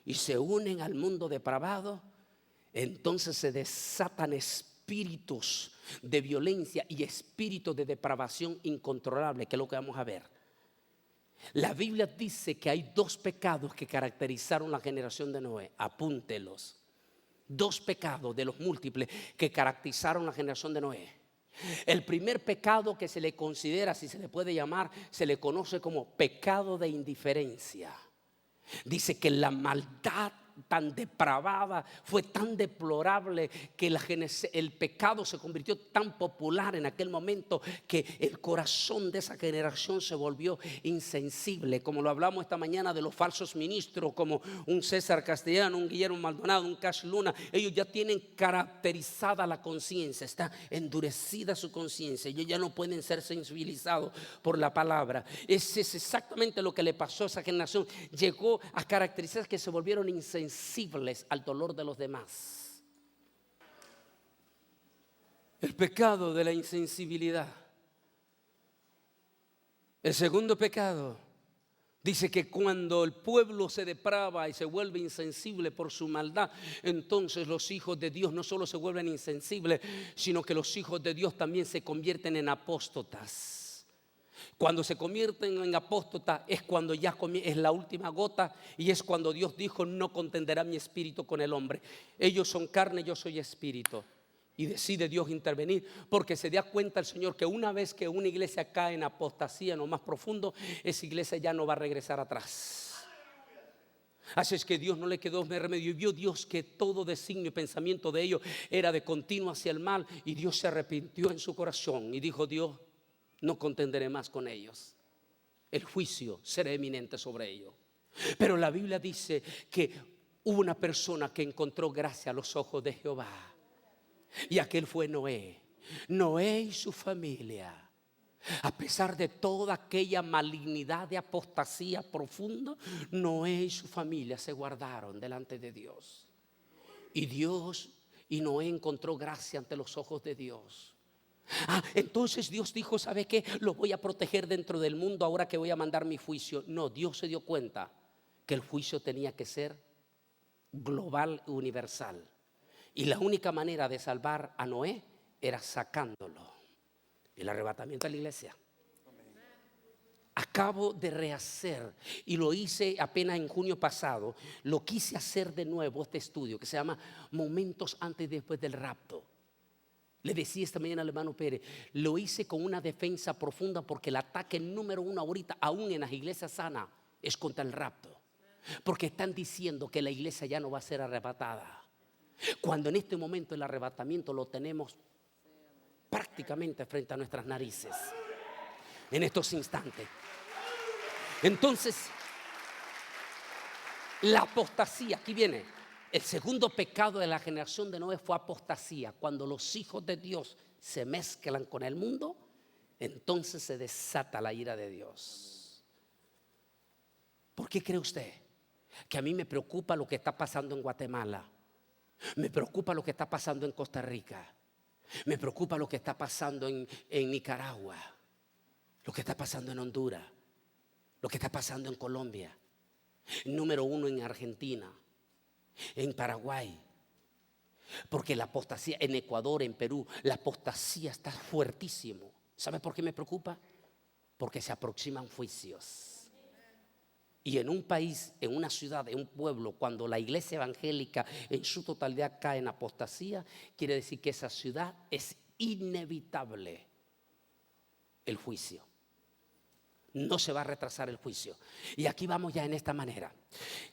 y se unen al mundo depravado, entonces se desatan espíritus de violencia y espíritus de depravación incontrolable, que es lo que vamos a ver. La Biblia dice que hay 2 pecados que caracterizaron la generación de Noé. Apúntelos. 2 pecados de los múltiples que caracterizaron la generación de Noé. El primer pecado que se le considera, si se le puede llamar, se le conoce como pecado de indiferencia. Dice que la maldad tan depravada, fue tan deplorable que el pecado se convirtió tan popular en aquel momento que el corazón de esa generación se volvió insensible. Como lo hablamos esta mañana de los falsos ministros, como un César Castellano, un Guillermo Maldonado, un Cash Luna. Ellos ya tienen caracterizada la conciencia, está endurecida su conciencia. Ellos ya no pueden ser sensibilizados por la palabra. Ese es exactamente lo que le pasó a esa generación. Llegó a caracterizar que se volvieron insensibles al dolor de los demás. El pecado de la insensibilidad. El segundo pecado dice que cuando el pueblo se deprava y se vuelve insensible por su maldad, entonces los hijos de Dios no solo se vuelven insensibles, sino que los hijos de Dios también se convierten en apóstatas. Cuando se convierten en apóstatas es cuando ya es la última gota, y es cuando Dios dijo: no contenderá mi espíritu con el hombre. Ellos son carne, yo soy espíritu. Y decide Dios intervenir, porque se da cuenta el Señor que una vez que una iglesia cae en apostasía en lo más profundo, esa iglesia ya no va a regresar atrás. Así es que Dios no le quedó más remedio, y vio Dios que todo designio y pensamiento de ellos era de continuo hacia el mal, y Dios se arrepintió en su corazón y dijo: Dios, no contenderé más con ellos, el juicio será eminente sobre ellos. Pero la Biblia dice que hubo una persona que encontró gracia a los ojos de Jehová, y aquel fue Noé. Noé y su familia, a pesar de toda aquella malignidad de apostasía profunda, Noé y su familia se guardaron delante de Dios. Y Noé encontró gracia ante los ojos de Dios. Entonces Dios dijo: ¿sabe qué? Lo voy a proteger dentro del mundo ahora que voy a mandar mi juicio. No, Dios se dio cuenta que el juicio tenía que ser global e universal. Y la única manera de salvar a Noé era sacándolo. El arrebatamiento de la iglesia. Acabo de rehacer, y lo hice apenas en junio pasado, lo quise hacer de nuevo, este estudio que se llama Momentos antes y después del rapto. Le decía esta mañana al hermano Pérez, lo hice con una defensa profunda, porque el ataque número uno ahorita, aún en las iglesias sanas, es contra el rapto. Porque están diciendo que la iglesia ya no va a ser arrebatada, cuando en este momento el arrebatamiento lo tenemos prácticamente frente a nuestras narices, en estos instantes. Entonces, la apostasía, aquí viene. El segundo pecado de la generación de Noé fue apostasía. Cuando los hijos de Dios se mezclan con el mundo, entonces se desata la ira de Dios. ¿Por qué cree usted que a mí me preocupa lo que está pasando en Guatemala? Me preocupa lo que está pasando en Costa Rica. Me preocupa lo que está pasando en Nicaragua, lo que está pasando en Honduras, lo que está pasando en Colombia, número uno en Argentina, en Paraguay. Porque la apostasía en Ecuador, en Perú, la apostasía está fuertísimo. ¿Sabe por qué me preocupa? Porque se aproximan juicios. Y en un país, en una ciudad, en un pueblo, cuando la iglesia evangélica en su totalidad cae en apostasía, quiere decir que esa ciudad es inevitable el juicio. No se va a retrasar el juicio. Y aquí vamos ya en esta manera.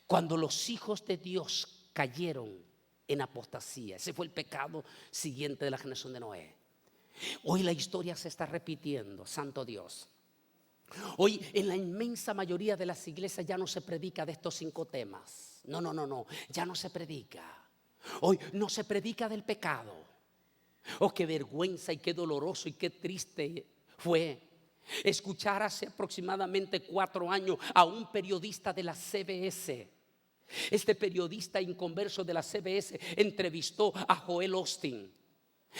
Cuando los hijos de Dios cayeron en apostasía, ese fue el pecado siguiente de la generación de Noé. Hoy la historia se está repitiendo, santo Dios. Hoy en la inmensa mayoría de las iglesias ya no se predica de estos 5 temas. No, ya no se predica. Hoy no se predica del pecado. Oh, qué vergüenza y qué doloroso y qué triste fue escuchar hace aproximadamente 4 años a un periodista de la CBS. Este periodista inconverso de la CBS entrevistó a Joel Osteen.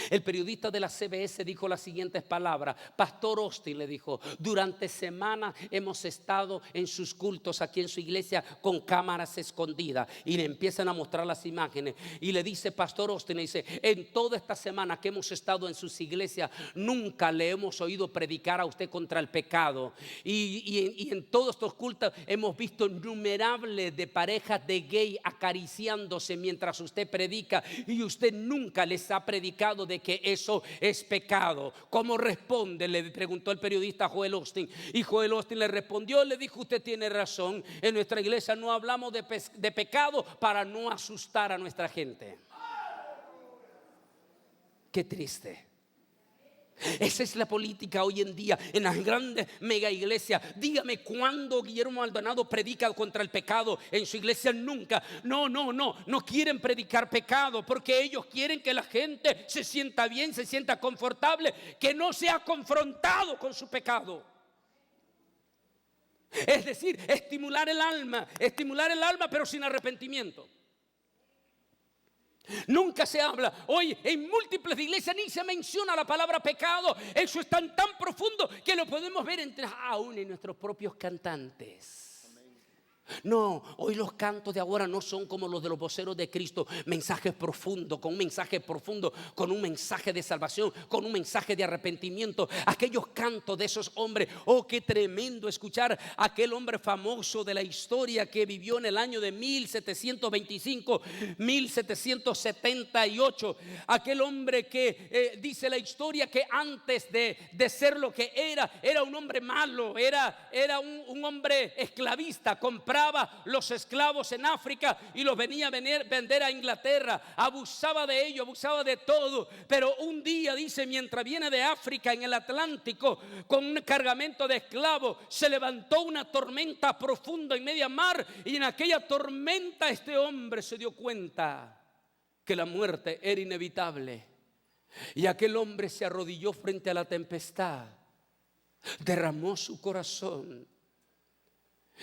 El periodista de la CBS dijo las siguientes palabras: Pastor Osteen, le dijo, durante semanas hemos estado en sus cultos aquí en su iglesia con cámaras escondidas, y le empiezan a mostrar las imágenes, y le dice Pastor Osteen, le dice, en toda esta semana que hemos estado en sus iglesias nunca le hemos oído predicar a usted contra el pecado, y en todos estos cultos hemos visto innumerables de parejas de gay acariciándose mientras usted predica, y usted nunca les ha predicado predicando de que eso es pecado. ¿Cómo responde?, le preguntó el periodista Joel Osteen. Y Joel Osteen le respondió, le dijo: usted tiene razón, en nuestra iglesia no hablamos de pecado para no asustar a nuestra gente. Qué triste. Esa es la política hoy en día en las grandes mega iglesias. Dígame cuándo Guillermo Maldonado predica contra el pecado en su iglesia. Nunca. No quieren predicar pecado, porque ellos quieren que la gente se sienta bien, se sienta confortable, que no sea confrontado con su pecado. Es decir, estimular el alma pero sin arrepentimiento. Nunca se habla. Hoy en múltiples iglesias ni se menciona la palabra pecado. Eso es tan profundo que lo podemos ver aún en nuestros propios cantantes. No, hoy los cantos de ahora no son como los de los voceros de Cristo. Mensajes profundos, con un mensaje profundo, con un mensaje de salvación, con un mensaje de arrepentimiento. Aquellos cantos de esos hombres. Oh, qué tremendo escuchar aquel hombre famoso de la historia que vivió en el año de 1725, 1778. Aquel hombre que dice la historia que antes de ser lo que era un hombre malo, era un hombre esclavista. Compraba los esclavos en África y los venía a vender a Inglaterra. Abusaba de ello, abusaba de todo. Pero un día, dice, mientras viene de África en el Atlántico con un cargamento de esclavos, se levantó una tormenta profunda en media mar, y en aquella tormenta este hombre se dio cuenta que la muerte era inevitable. Y aquel hombre se arrodilló frente a la tempestad, derramó su corazón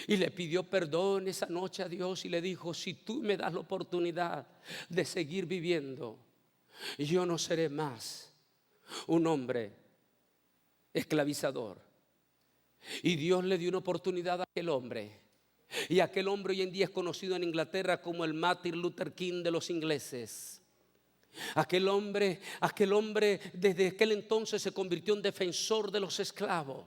y le pidió perdón esa noche a Dios y le dijo: si tú me das la oportunidad de seguir viviendo, yo no seré más un hombre esclavizador. Y Dios le dio una oportunidad a aquel hombre. Y aquel hombre hoy en día es conocido en Inglaterra como el Martin Luther King de los ingleses. Aquel hombre desde aquel entonces se convirtió en defensor de los esclavos.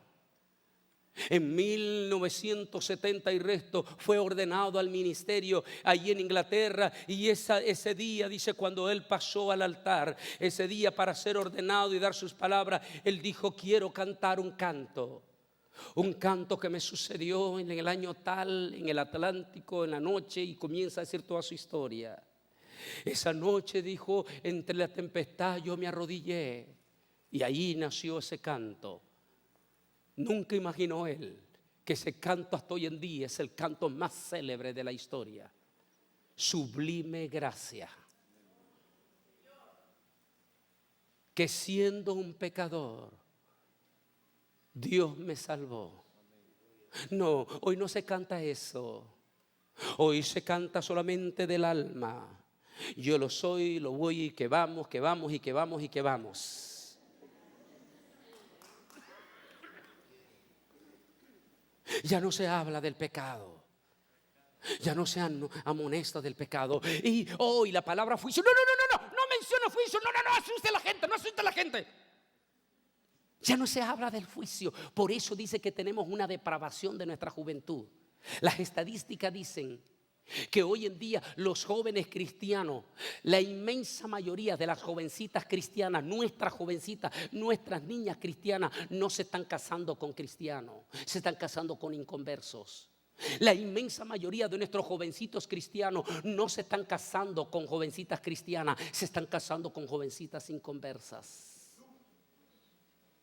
En 1970 y resto fue ordenado al ministerio allí en Inglaterra. Y ese día, dice, cuando él pasó al altar, ese día para ser ordenado y dar sus palabras, él dijo: quiero cantar un canto que me sucedió en el año tal, en el Atlántico, en la noche, y comienza a decir toda su historia. Esa noche, dijo, entre la tempestad yo me arrodillé y ahí nació ese canto. Nunca imaginó él que ese canto hasta hoy en día es el canto más célebre de la historia. Sublime gracia. Que siendo un pecador, Dios me salvó. No, hoy no se canta eso. Hoy se canta solamente del alma. Yo lo soy, lo voy, y que vamos, que vamos y que vamos y que vamos. Ya no se habla del pecado. Ya no se amonesta del pecado. Y hoy la palabra juicio. No menciona juicio. No asuste a la gente. No asuste a la gente. Ya no se habla del juicio. Por eso dice que tenemos una depravación de nuestra juventud. Las estadísticas dicen que hoy en día los jóvenes cristianos, la inmensa mayoría de las jovencitas cristianas, nuestras jovencitas, nuestras niñas cristianas, no se están casando con cristianos, se están casando con inconversos. La inmensa mayoría de nuestros jovencitos cristianos no se están casando con jovencitas cristianas, se están casando con jovencitas inconversas.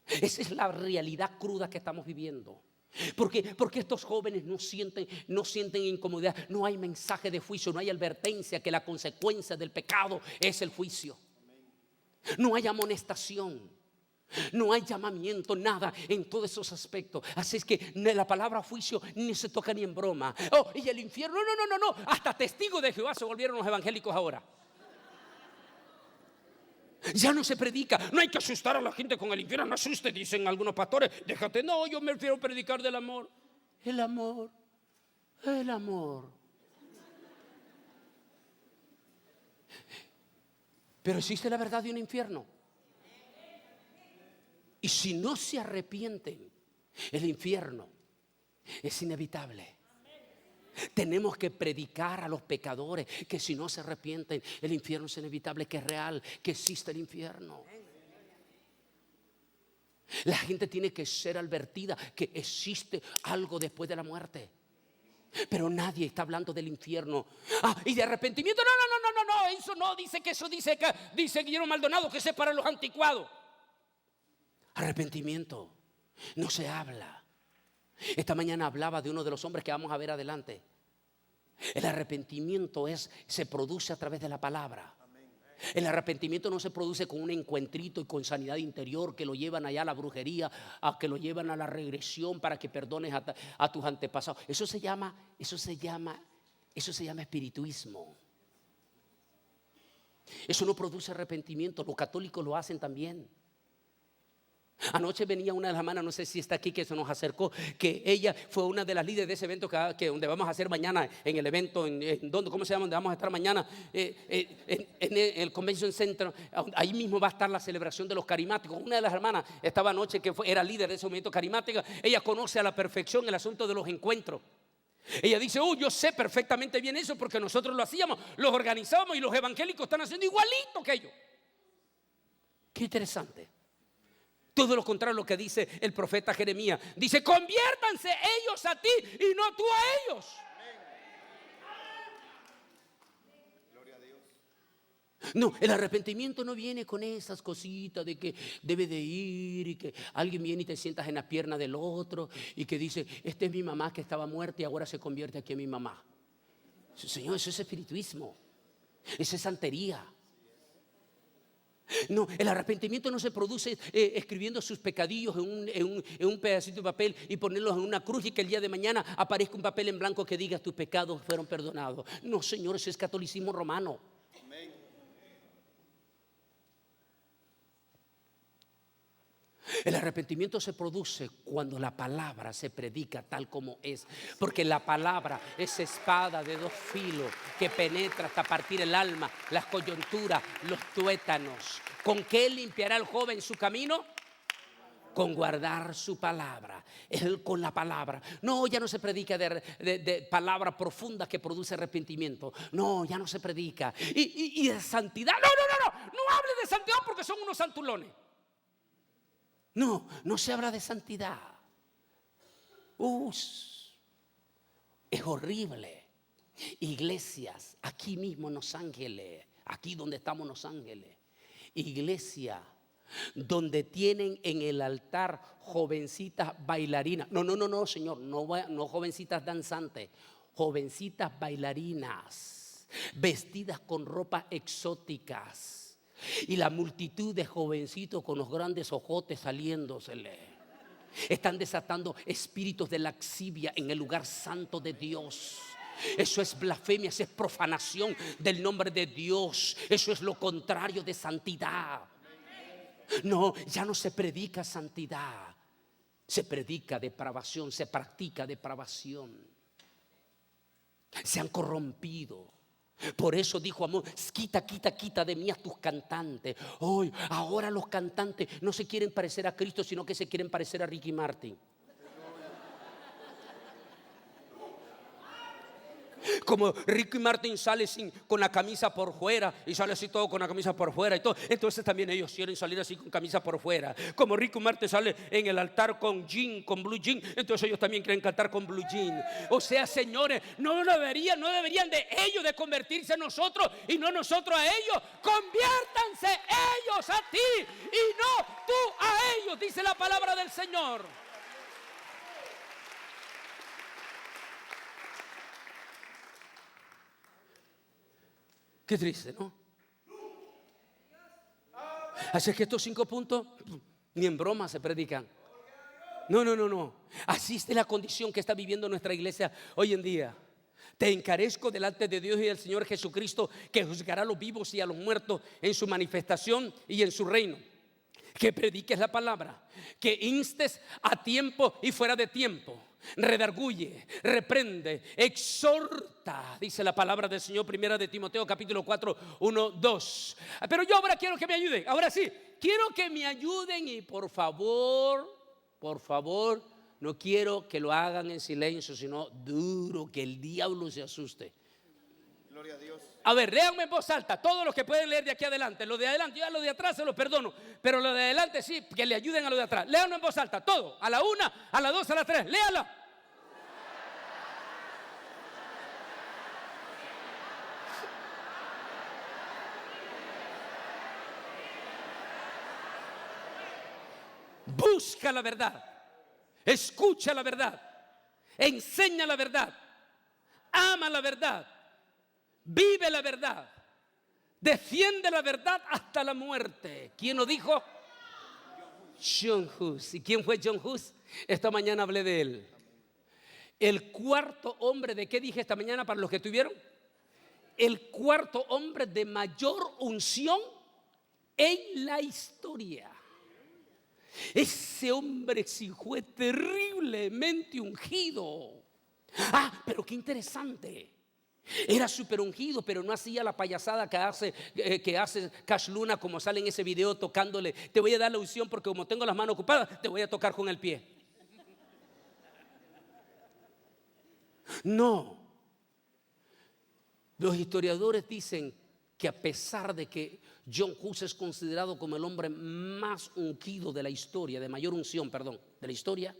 Esa es la realidad cruda que estamos viviendo. Porque estos jóvenes no sienten incomodidad. No hay mensaje de juicio, no hay advertencia que la consecuencia del pecado es el juicio. No hay amonestación, no hay llamamiento, nada en todos esos aspectos. Así es que la palabra juicio ni se toca ni en broma. Oh, y el infierno, no. Hasta testigos de Jehová se volvieron los evangélicos ahora. Ya no se predica. No hay que asustar a la gente con el infierno. No asuste, dicen algunos pastores. Déjate, no, yo me refiero a predicar del amor. El amor. Pero existe la verdad de un infierno. Y si no se arrepienten, el infierno es inevitable. Tenemos que predicar a los pecadores que si no se arrepienten, el infierno es inevitable, que es real, que existe el infierno. La gente tiene que ser advertida que existe algo después de la muerte. Pero nadie está hablando del infierno. Y de arrepentimiento, no, eso no, dice Guillermo Maldonado que eso es para los anticuados. Arrepentimiento no se habla. Esta mañana hablaba de uno de los hombres que vamos a ver adelante. El arrepentimiento se produce a través de la palabra. El arrepentimiento no se produce con un encuentrito y con sanidad interior que lo llevan allá a la brujería, que lo llevan a la regresión para que perdones a tus antepasados. Eso se llama espirituismo. Eso no produce arrepentimiento. Los católicos lo hacen también. Anoche venía una de las hermanas, no sé si está aquí, que se nos acercó, que ella fue una de las líderes de ese evento que donde vamos a hacer mañana en el evento, ¿cómo se llama? Donde vamos a estar mañana en el Convention Center. Ahí mismo va a estar la celebración de los carismáticos. Una de las hermanas estaba anoche que era líder de ese movimiento carismático. Ella conoce a la perfección el asunto de los encuentros. Ella dice, yo sé perfectamente bien eso porque nosotros lo hacíamos, los organizábamos y los evangélicos están haciendo igualito que ellos. Qué interesante. Todo lo contrario a lo que dice el profeta Jeremías. Dice, conviértanse ellos a ti y no tú a ellos. Gloria a Dios. No, el arrepentimiento no viene con esas cositas de que debe de ir y que alguien viene y te sientas en la pierna del otro y que dice, esta es mi mamá que estaba muerta y ahora se convierte aquí en mi mamá. Señor, eso es espiritismo. Eso es santería. No, el arrepentimiento no se produce escribiendo sus pecadillos en un pedacito de papel y ponerlos en una cruz y que el día de mañana aparezca un papel en blanco que diga tus pecados fueron perdonados. No, Señor, eso es catolicismo romano. Amén. El arrepentimiento se produce cuando la palabra se predica tal como es, porque la palabra es espada de dos filos que penetra hasta partir el alma, las coyunturas, los tuétanos. ¿Con qué limpiará el joven su camino? Con guardar su palabra. Él con la palabra. No, ya no se predica de palabra profunda que produce arrepentimiento. No, ya no se predica. Y de santidad. No hable de santidad porque son unos santulones. No se habla de santidad. Es horrible. Iglesias, aquí mismo en Los Ángeles, aquí donde estamos en Los Ángeles, iglesia donde tienen en el altar jovencitas bailarinas. No, Señor, no jovencitas danzantes, jovencitas bailarinas, vestidas con ropas exóticas. Y la multitud de jovencitos con los grandes ojotes saliéndosele. Están desatando espíritus de laxivia en el lugar santo de Dios. Eso es blasfemia, eso es profanación del nombre de Dios. Eso es lo contrario de santidad. No, ya no se predica santidad. Se predica depravación, se practica depravación. Se han corrompido. Por eso dijo Amós, quita de mí a tus cantantes. Hoy, ahora los cantantes no se quieren parecer a Cristo, sino que se quieren parecer a Ricky Martin. Como Ricky Martin sale con la camisa por fuera y sale así todo con la camisa por fuera y todo, entonces también ellos quieren salir así con camisa por fuera. Como Ricky Martin sale en el altar con jean, con blue jean, entonces ellos también quieren cantar con blue jean. O sea, señores, no deberían de ellos de convertirse a nosotros y no nosotros a ellos. Conviértanse ellos a ti y no tú a ellos, dice la palabra del Señor. Qué triste, ¿no? Así es que estos 5 puntos ni en broma se predican. No. Así es la condición que está viviendo nuestra iglesia hoy en día. Te encarezco delante de Dios y del Señor Jesucristo, que juzgará a los vivos y a los muertos en su manifestación y en su reino. Que prediques la palabra, que instes a tiempo y fuera de tiempo. Redarguye, reprende, exhorta, dice la palabra del Señor, primera de Timoteo capítulo 4, 1, 2. Pero yo ahora quiero que me ayuden, ahora sí, quiero que me ayuden y por favor, no quiero que lo hagan en silencio, sino duro, que el diablo se asuste. Gloria a Dios. A ver, léanme en voz alta, todos los que pueden leer de aquí adelante. Los de adelante, yo a los de atrás se los perdono, pero los de adelante sí, que le ayuden a los de atrás. Léanlo en voz alta, todo, a la 1, a la 2, a la 3, léala. Busca la verdad, escucha la verdad, enseña la verdad, ama la verdad, vive la verdad, defiende la verdad hasta la muerte. ¿Quién lo dijo? John Hus. ¿Y quién fue John Hus? Esta mañana hablé de él. El cuarto hombre, ¿de qué dije esta mañana para los que tuvieron? El cuarto hombre de mayor unción en la historia. Ese hombre sí fue terriblemente ungido. Pero qué interesante. Era súper ungido, pero no hacía la payasada que hace Cash Luna, como sale en ese video tocándole. Te voy a dar la unción porque como tengo las manos ocupadas, te voy a tocar con el pie. No. Los historiadores dicen que a pesar de que John Hus es considerado como el hombre más ungido de la historia, de mayor unción, perdón, de la historia,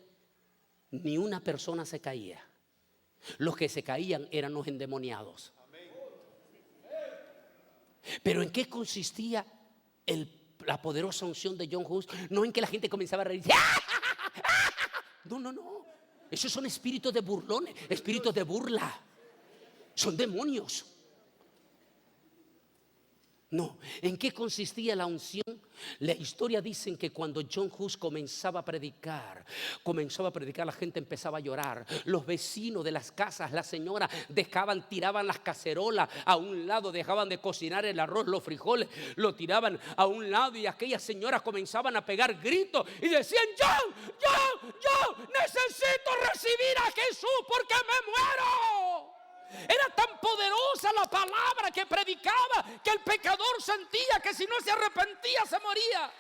ni una persona se caía. Los que se caían eran los endemoniados. Pero ¿en qué consistía la poderosa unción de John Hus? No en que la gente comenzaba a reír. No. Esos son espíritus de burlones, espíritus de burla. Son demonios. No, ¿en qué consistía la unción? La historia dicen que cuando John Hus comenzaba a predicar, la gente empezaba a llorar. Los vecinos de las casas, las señoras tiraban las cacerolas a un lado, dejaban de cocinar el arroz, los frijoles, lo tiraban a un lado y aquellas señoras comenzaban a pegar gritos y decían: yo necesito recibir a Jesús porque me muero. Era tan poderosa la palabra que predicaba que el pecador sentía que si no se arrepentía se moría.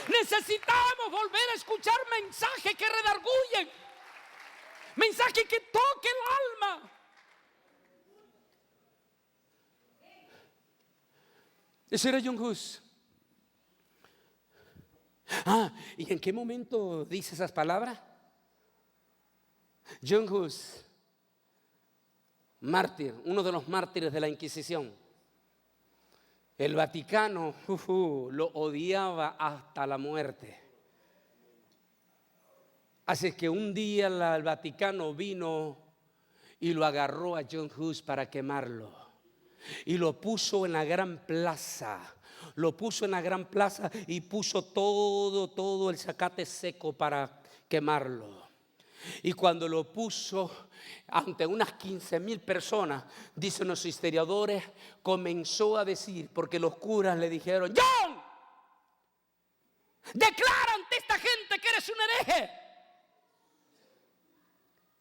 Necesitamos volver a escuchar mensajes que redarguyen, mensajes que toquen el alma. Ese era John Hus. ¿Y en qué momento dice esas palabras? John Hus, mártir, uno de los mártires de la Inquisición. El Vaticano lo odiaba hasta la muerte. Así que un día el Vaticano vino y lo agarró a John Hus para quemarlo. Y lo puso en la gran plaza. Y puso todo el zacate seco para quemarlo. Y cuando lo puso ante unas 15,000 personas, dicen los historiadores, comenzó a decir, porque los curas le dijeron: John, declara ante esta gente que eres un hereje.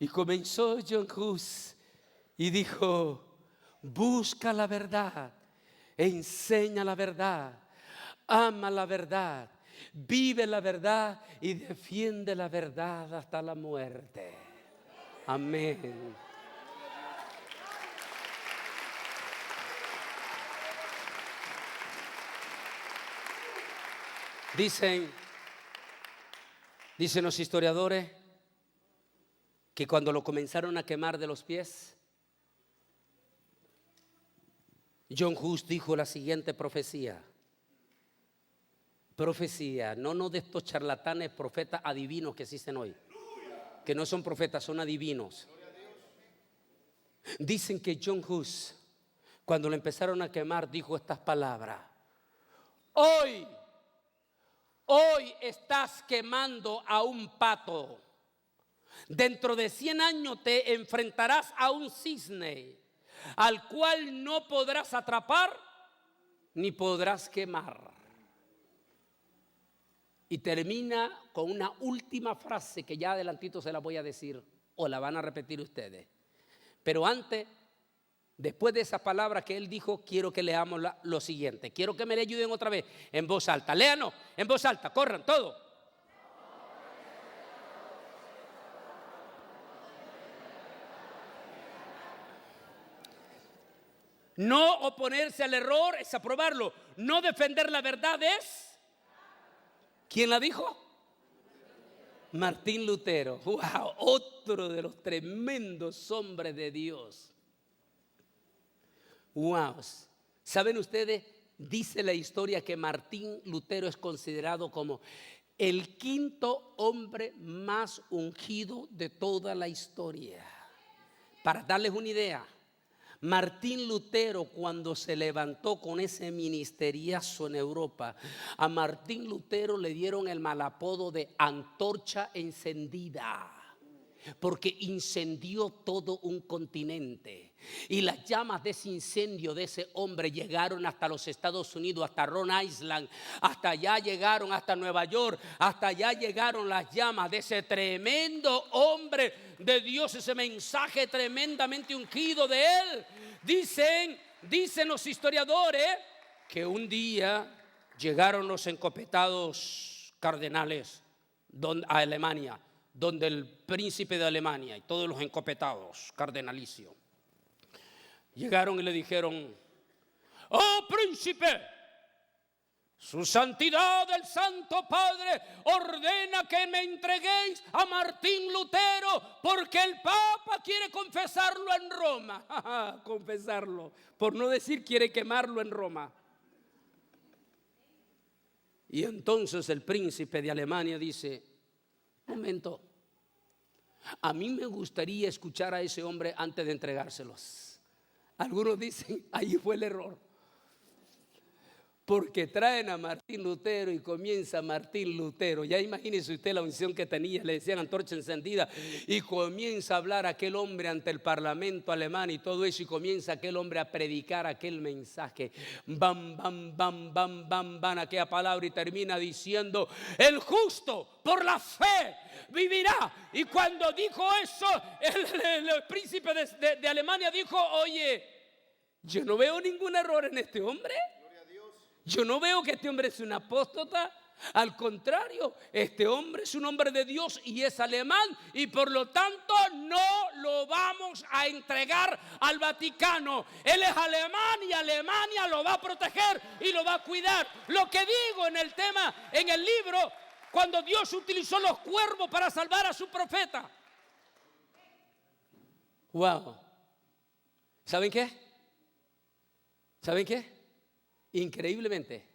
Y comenzó John Hus y dijo: busca la verdad, enseña la verdad, ama la verdad, vive la verdad y defiende la verdad hasta la muerte. Amén. Dicen los historiadores que cuando lo comenzaron a quemar de los pies, John Hus dijo la siguiente profecía, no de estos charlatanes profetas adivinos que existen hoy, que no son profetas, son adivinos. Dicen que John Hus, cuando lo empezaron a quemar, dijo estas palabras: hoy estás quemando a un pato. Dentro de 100 años te enfrentarás a un cisne, al cual no podrás atrapar ni podrás quemar. Y termina con una última frase que ya adelantito se la voy a decir o la van a repetir ustedes. Pero antes, después de esa palabra que él dijo, quiero que leamos lo siguiente. Quiero que me le ayuden otra vez en voz alta. Léanos en voz alta, corran todo. No oponerse al error es aprobarlo. No defender la verdad es... ¿Quién la dijo? Martín Lutero. ¡Wow! Otro de los tremendos hombres de Dios. ¡Wow! ¿Saben ustedes? Dice la historia que Martín Lutero es considerado como el quinto hombre más ungido de toda la historia. Para darles una idea, Martín Lutero, cuando se levantó con ese ministeriazo en Europa, a Martín Lutero le dieron el mal apodo de antorcha encendida, porque incendió todo un continente. Y las llamas de ese incendio de ese hombre llegaron hasta los Estados Unidos, hasta Rhode Island, hasta allá llegaron, hasta Nueva York, hasta allá llegaron las llamas de ese tremendo hombre de Dios, ese mensaje tremendamente ungido de él. Dicen los historiadores que un día llegaron los encopetados cardenales a Alemania, donde el príncipe de Alemania y todos los encopetados cardenalicios llegaron y le dijeron: ¡Oh, príncipe! Su santidad el Santo Padre ordena que me entreguéis a Martín Lutero porque el Papa quiere confesarlo en Roma. Confesarlo, por no decir quiere quemarlo en Roma. Y entonces el príncipe de Alemania dice: momento, a mí me gustaría escuchar a ese hombre antes de entregárselos. Algunos dicen, ahí fue el error. Porque traen a Martín Lutero y comienza Martín Lutero. Ya imagínese usted la unción que tenía, le decían antorcha encendida. Y comienza a hablar aquel hombre ante el parlamento alemán y todo eso. Y comienza aquel hombre a predicar aquel mensaje. Bam, bam, bam, bam, bam, bam, aquella palabra. Y termina diciendo: el justo por la fe vivirá. Y cuando dijo eso, el príncipe de Alemania dijo: oye, yo no veo ningún error en este hombre. Yo no veo que este hombre es un apóstata. Al contrario, este hombre es un hombre de Dios y es alemán, y por lo tanto no lo vamos a entregar al Vaticano. Él es alemán y Alemania lo va a proteger y lo va a cuidar. Lo que digo en el tema, en el libro, cuando Dios utilizó los cuervos para salvar a su profeta. Wow. ¿Saben qué? ¿Saben qué? Increíblemente,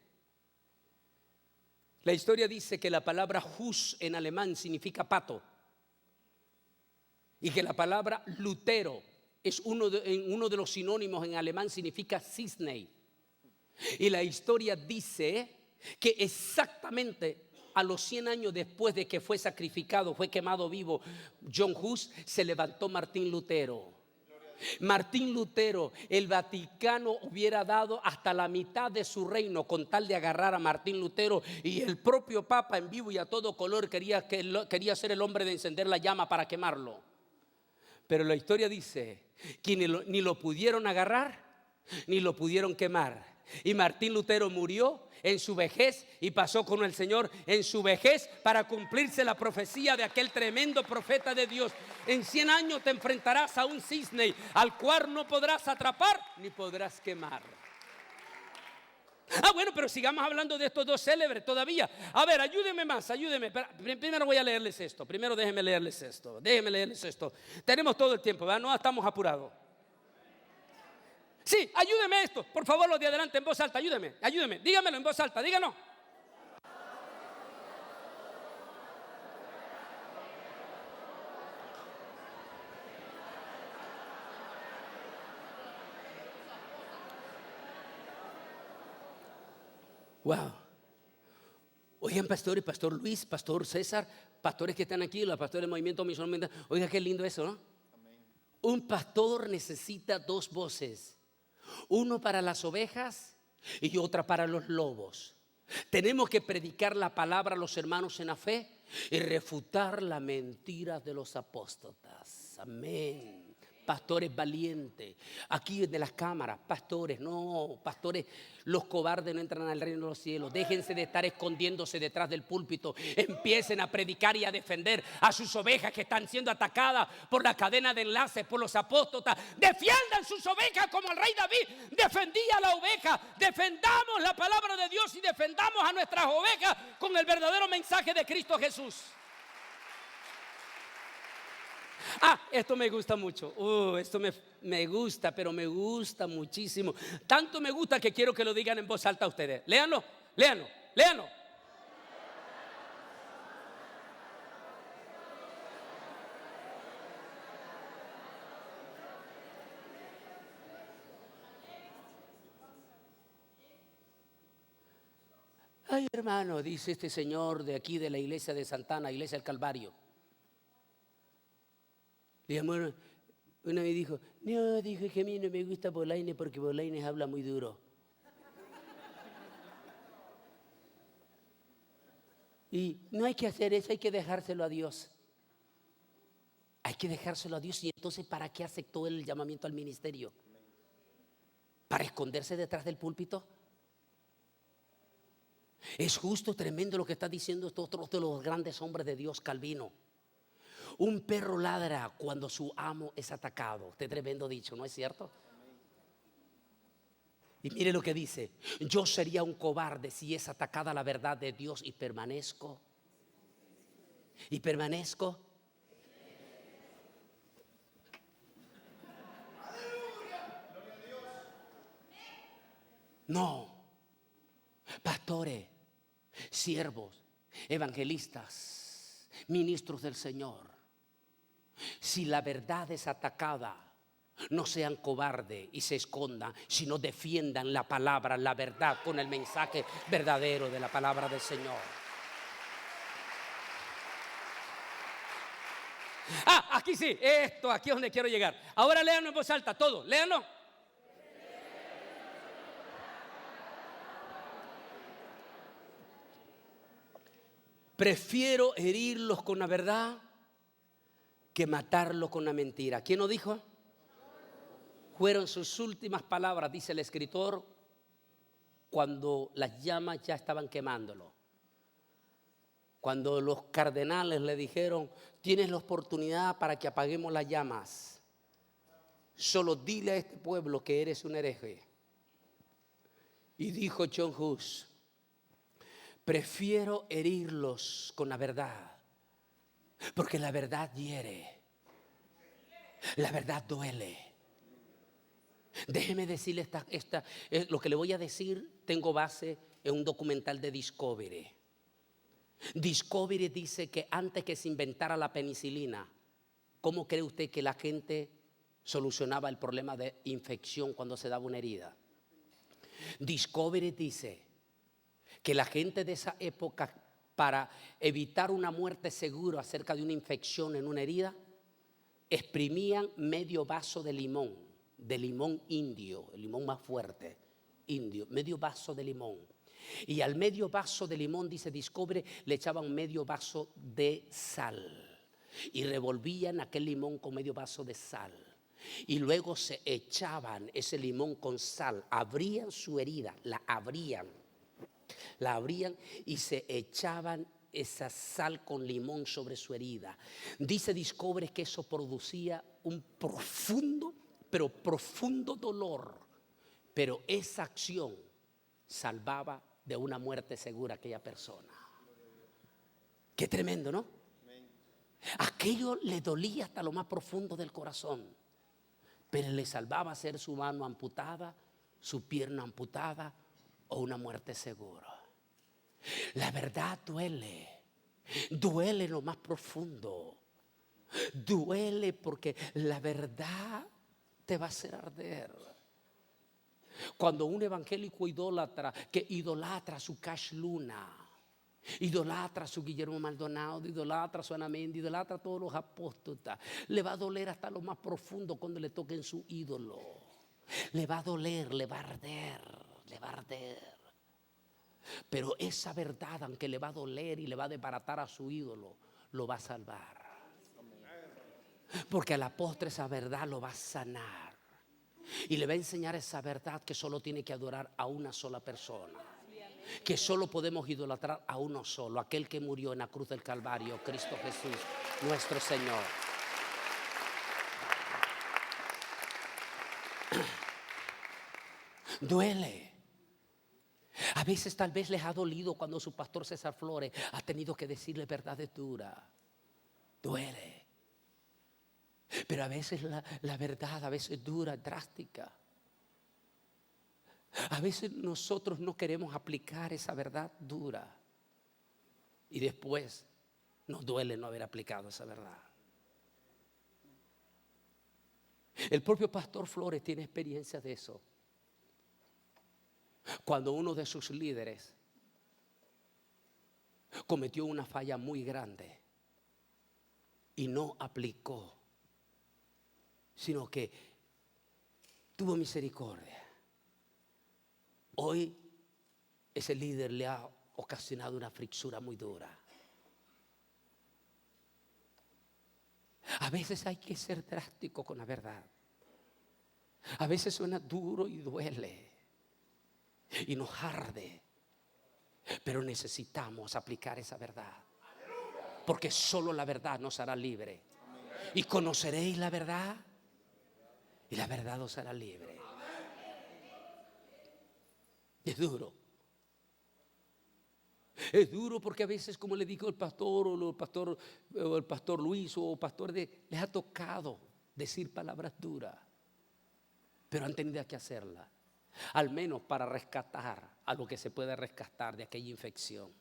la historia dice que la palabra Hus en alemán significa pato y que la palabra Lutero es uno de los sinónimos en alemán, significa cisne. Y la historia dice que exactamente a los 100 años después de que fue sacrificado, fue quemado vivo John Hus, se levantó Martín Lutero. Martín Lutero, el Vaticano hubiera dado hasta la mitad de su reino con tal de agarrar a Martín Lutero, y el propio Papa en vivo y a todo color quería ser el hombre de encender la llama para quemarlo. Pero la historia dice que ni lo pudieron agarrar ni lo pudieron quemar, y Martín Lutero murió en su vejez y pasó con el Señor en su vejez para cumplirse la profecía de aquel tremendo profeta de Dios. En 100 años te enfrentarás a un cisne al cual no podrás atrapar ni podrás quemar. Bueno, pero sigamos hablando de estos dos célebres todavía. A ver, ayúdenme más, ayúdenme. Primero voy a leerles esto. Primero déjenme leerles esto. Tenemos todo el tiempo, ¿verdad? No estamos apurados. Sí, ayúdeme esto. Por favor, los de adelante en voz alta, ayúdeme. Dígamelo en voz alta, díganlo. Wow. Oigan, pastor y pastor Luis, pastor César, pastores que están aquí, los pastores del movimiento misionero. Oigan, qué lindo eso, ¿no? Amén. Un pastor necesita dos voces. Uno para las ovejas y otra para los lobos. Tenemos que predicar la palabra a los hermanos en la fe y refutar la mentira de los apóstatas. Amén. pastores valientes. Aquí de las cámaras, pastores, no, pastores, los cobardes no entran al reino de los cielos. Déjense de estar escondiéndose detrás del púlpito. Empiecen a predicar y a defender a sus ovejas que están siendo atacadas por la cadena de enlaces, por los apóstotas. Defiendan sus ovejas como el rey David defendía a la oveja. Defendamos la palabra de Dios y defendamos a nuestras ovejas con el verdadero mensaje de Cristo Jesús. Esto me gusta mucho. Esto me gusta, pero me gusta muchísimo. Tanto me gusta que quiero que lo digan en voz alta a ustedes. Léanlo, léanlo, léanlo. Ay, hermano, dice este señor de aquí de la iglesia de Santana, iglesia del Calvario. Y una vez dijo, no, dijo que a mí no me gusta Bolaños porque Bolaños habla muy duro. Y no hay que hacer eso, hay que dejárselo a Dios. Hay que dejárselo a Dios. Y entonces, ¿para qué aceptó el llamamiento al ministerio? ¿Para esconderse detrás del púlpito? Es justo, tremendo lo que está diciendo otro de los grandes hombres de Dios, Calvino. Un perro ladra cuando su amo es atacado. Este tremendo dicho, ¿no es cierto? Y mire lo que dice: yo sería un cobarde si es atacada la verdad de Dios y permanezco. Y permanezco. No. Pastores, siervos, evangelistas, ministros del Señor, si la verdad es atacada, no sean cobardes y se escondan, sino defiendan la palabra, la verdad, con el mensaje verdadero de la palabra del Señor. Aquí sí, aquí es donde quiero llegar. Ahora léanlo en voz alta, todo, léanlo. Prefiero herirlos con la verdad que matarlos con la mentira. ¿Quién lo dijo? Fueron sus últimas palabras, dice el escritor, cuando las llamas ya estaban quemándolo. Cuando los cardenales le dijeron: tienes la oportunidad para que apaguemos las llamas. Solo dile a este pueblo que eres un hereje. Y dijo John Hus: prefiero herirlos con la verdad, porque la verdad hiere, la verdad duele. Déjeme decirle lo que le voy a decir, tengo base en un documental de Discovery. Discovery dice que antes que se inventara la penicilina, ¿cómo cree usted que la gente solucionaba el problema de infección cuando se daba una herida? Discovery dice que la gente de esa época, para evitar una muerte segura acerca de una infección en una herida, exprimían medio vaso de limón indio, el limón más fuerte, indio, medio vaso de limón. Y al medio vaso de limón, dice Discovery, le echaban medio vaso de sal. Y revolvían aquel limón con medio vaso de sal. Y luego se echaban ese limón con sal, abrían su herida, la abrían y se echaban esa sal con limón sobre su herida. Dice Discovery que eso producía un profundo dolor, pero esa acción salvaba de una muerte segura a aquella persona. Qué tremendo, ¿no? Aquello le dolía hasta lo más profundo del corazón, pero le salvaba ser su mano amputada, su pierna amputada o una muerte segura. La verdad duele en lo más profundo. Duele porque la verdad te va a hacer arder. Cuando un evangélico idólatra que idolatra a su Cash Luna, idolatra a su Guillermo Maldonado, idolatra a su Ana Mendy, idolatra a todos los apóstoles, le va a doler hasta lo más profundo cuando le toquen su ídolo. Le va a doler, le va a arder. Pero esa verdad, aunque le va a doler y le va a desbaratar a su ídolo, lo va a salvar. Porque a la postre esa verdad lo va a sanar. Y le va a enseñar esa verdad que solo tiene que adorar a una sola persona. Que solo podemos idolatrar a uno solo, aquel que murió en la cruz del Calvario, Cristo Jesús, nuestro Señor. Duele. A veces tal vez les ha dolido cuando su pastor César Flores ha tenido que decirle verdades duras. Duele. Pero a veces la verdad, a veces dura, drástica. A veces nosotros no queremos aplicar esa verdad dura. Y después nos duele no haber aplicado esa verdad. El propio pastor Flores tiene experiencia de eso. Cuando uno de sus líderes cometió una falla muy grande y no aplicó, sino que tuvo misericordia. Hoy ese líder le ha ocasionado una frictura muy dura. A veces hay que ser drástico con la verdad. A veces suena duro y duele y nos arde, pero necesitamos aplicar esa verdad, porque solo la verdad nos hará libre. Y conoceréis la verdad y la verdad os hará libre. Es duro. Es duro porque a veces, como le dijo el pastor o el pastor Luis o el pastor les ha tocado decir palabras duras, pero han tenido que hacerlas, al menos para rescatar a lo que se puede rescatar de aquella infección.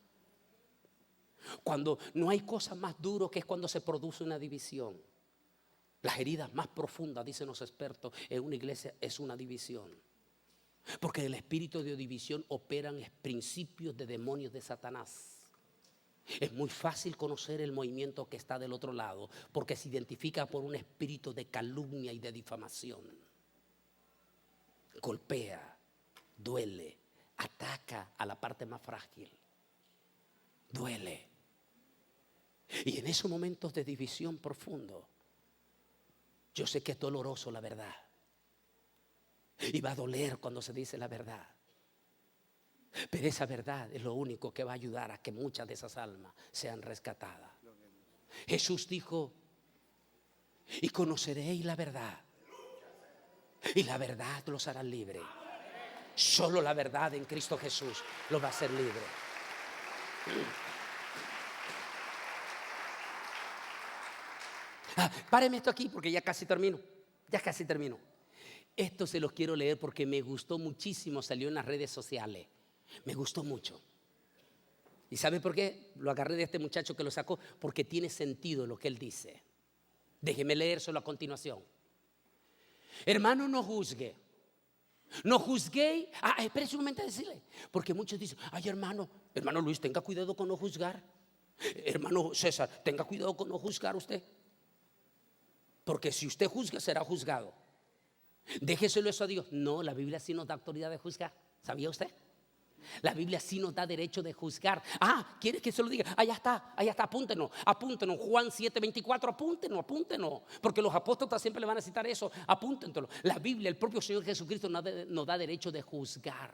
Cuando no hay cosa más duro que es cuando se produce una división. Las heridas más profundas, dicen los expertos, en una iglesia es una división. Porque el espíritu de división operan principios de demonios de Satanás. Es muy fácil conocer el movimiento que está del otro lado, porque se identifica por un espíritu de calumnia y de difamación. Golpea, duele, ataca a la parte más frágil. Duele. Y en esos momentos de división profundo, yo sé que es doloroso la verdad. Y va a doler cuando se dice la verdad. Pero esa verdad es lo único que va a ayudar a que muchas de esas almas sean rescatadas. Jesús dijo: y conoceréis la verdad, y la verdad los hará libres. Solo la verdad en Cristo Jesús los va a hacer libres. Páreme esto aquí porque ya casi termino. Ya casi termino. Esto se los quiero leer porque me gustó muchísimo. Salió en las redes sociales. Me gustó mucho. ¿Y sabe por qué? Lo agarré de este muchacho que lo sacó. Porque tiene sentido lo que él dice. Déjeme leérselo a continuación. Hermano, no juzgue. No juzguéis. Espérese un momento a decirle. Porque muchos dicen: ay, hermano Luis, tenga cuidado con no juzgar. Hermano César, tenga cuidado con no juzgar usted. Porque si usted juzga, será juzgado. Déjeselo eso a Dios. No, la Biblia sí nos da autoridad de juzgar. ¿Sabía usted? La Biblia sí nos da derecho de juzgar. ¿Quiere que se lo diga? Allá está, apúntenos. Juan 7:24, apúntenos. Porque los apóstoles siempre le van a citar eso. Apúntenlo. La Biblia, el propio Señor Jesucristo nos da derecho de juzgar.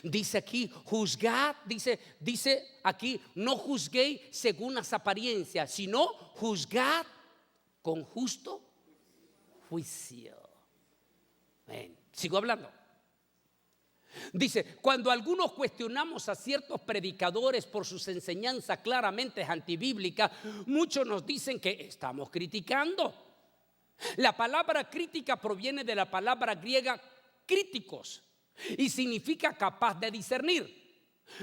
Dice aquí, juzgad, dice aquí, no juzguéis según las apariencias, sino juzgad con justo juicio. Sigo hablando. Dice: cuando algunos cuestionamos a ciertos predicadores por sus enseñanzas claramente antibíblicas, muchos nos dicen que estamos criticando. La palabra crítica proviene de la palabra griega críticos y significa capaz de discernir.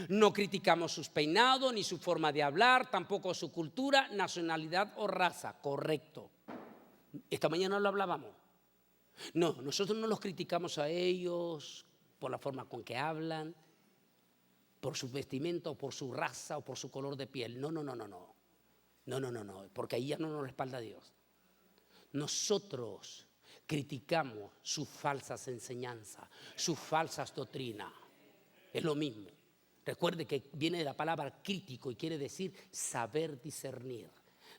No criticamos sus peinados, ni su forma de hablar, tampoco su cultura, nacionalidad o raza. Correcto. Esta mañana lo hablábamos. No, nosotros no los criticamos a ellos por la forma con que hablan, por su vestimenta, o por su raza, o por su color de piel. No, porque ahí ya no nos respalda Dios. Nosotros criticamos sus falsas enseñanzas, sus falsas doctrinas. Es lo mismo. Recuerde que viene de la palabra crítico y quiere decir saber discernir.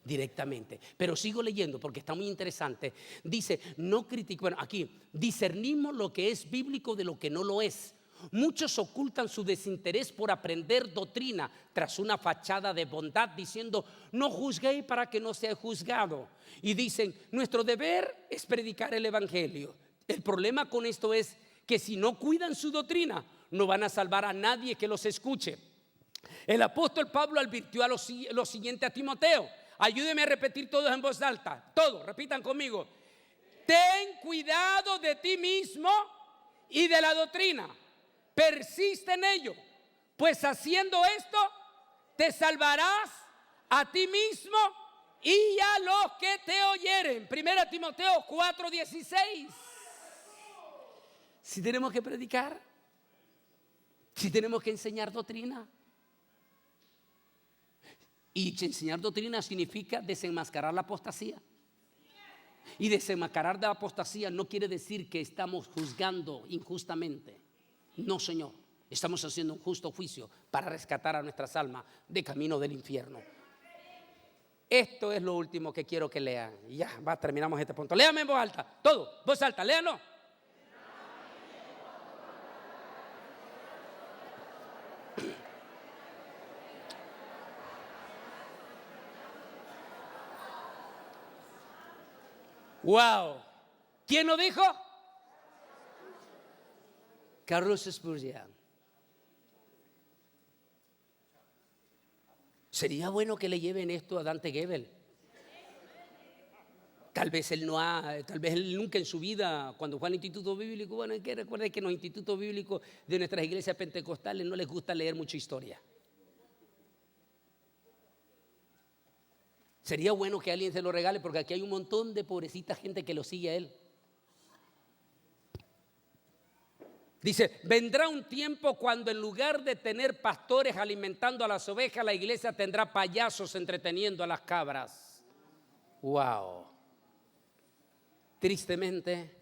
directamente. Pero sigo leyendo porque está muy interesante. Dice, no critico, bueno, aquí, discernimos lo que es bíblico de lo que no lo es. Muchos ocultan su desinterés por aprender doctrina tras una fachada de bondad, diciendo, no juzguéis para que no sea juzgado. Y dicen, nuestro deber es predicar el evangelio. El problema con esto es que si no cuidan su doctrina, no van a salvar a nadie que los escuche. El apóstol Pablo advirtió a lo siguiente a Timoteo. Ayúdeme a repetir todos en voz alta. Todos, repitan conmigo. Ten cuidado de ti mismo y de la doctrina. Persiste en ello, pues haciendo esto te salvarás a ti mismo y a los que te oyeren. 1 Timoteo 4:16. Si tenemos que predicar, si tenemos que enseñar doctrina. Y enseñar doctrina significa desenmascarar la apostasía. Y desenmascarar la apostasía no quiere decir que estamos juzgando injustamente. No, Señor, estamos haciendo un justo juicio para rescatar a nuestras almas de camino del infierno. Esto es lo último que quiero que lean. Y ya, terminamos este punto. Léame en voz alta, todo, voz alta, léanlo. Wow. ¿Quién lo dijo? Carlos Spurgeon. Sería bueno que le lleven esto a Dante Gebel. Tal vez él nunca en su vida, cuando fue al Instituto Bíblico, bueno, hay que recordar que en los institutos bíblicos de nuestras iglesias pentecostales no les gusta leer mucha historia. Sería bueno que alguien se lo regale, porque aquí hay un montón de pobrecita gente que lo sigue a él. Dice, vendrá un tiempo cuando en lugar de tener pastores alimentando a las ovejas, la iglesia tendrá payasos entreteniendo a las cabras. Wow. Tristemente,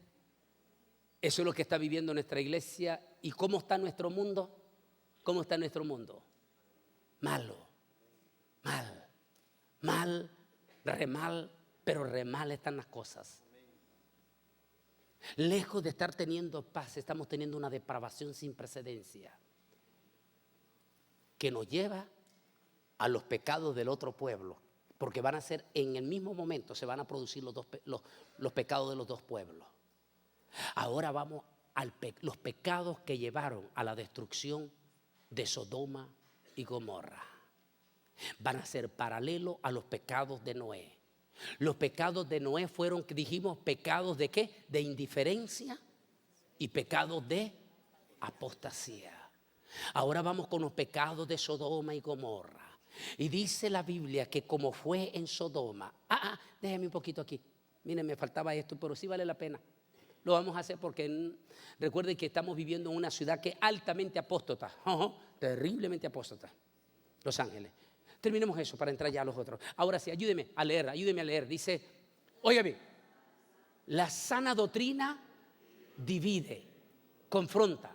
eso es lo que está viviendo nuestra iglesia. ¿Y cómo está nuestro mundo? ¿Cómo está nuestro mundo? Malo, mal, pero re mal están las cosas. Lejos de estar teniendo paz, estamos teniendo una depravación sin precedencia que nos lleva a los pecados del otro pueblo, porque van a ser en el mismo momento, se van a producir los pecados de los dos pueblos. Ahora vamos a los pecados que llevaron a la destrucción de Sodoma y Gomorra. Van a ser paralelos a los pecados de Noé. Los pecados de Noé fueron, dijimos, pecados de ¿qué? De indiferencia y pecados de apostasía. Ahora vamos con los pecados de Sodoma y Gomorra. Y dice la Biblia que como fue en Sodoma. Déjeme un poquito aquí. Miren, me faltaba esto, pero sí vale la pena. Lo vamos a hacer porque recuerden que estamos viviendo en una ciudad que es altamente apóstata. Terriblemente apóstata. Los Ángeles. Terminemos eso para entrar ya a los otros. Ahora sí, ayúdeme a leer. Dice, óigame, la sana doctrina divide, confronta,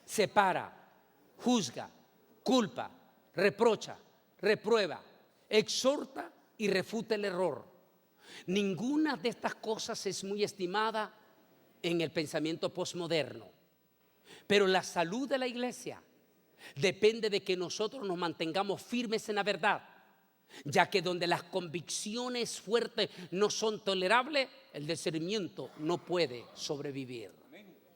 separa, juzga, culpa, reprocha, reprueba, exhorta y refuta el error. Ninguna de estas cosas es muy estimada en el pensamiento posmoderno. Pero la salud de la iglesia depende de que nosotros nos mantengamos firmes en la verdad, ya que donde las convicciones fuertes no son tolerables, el discernimiento no puede sobrevivir.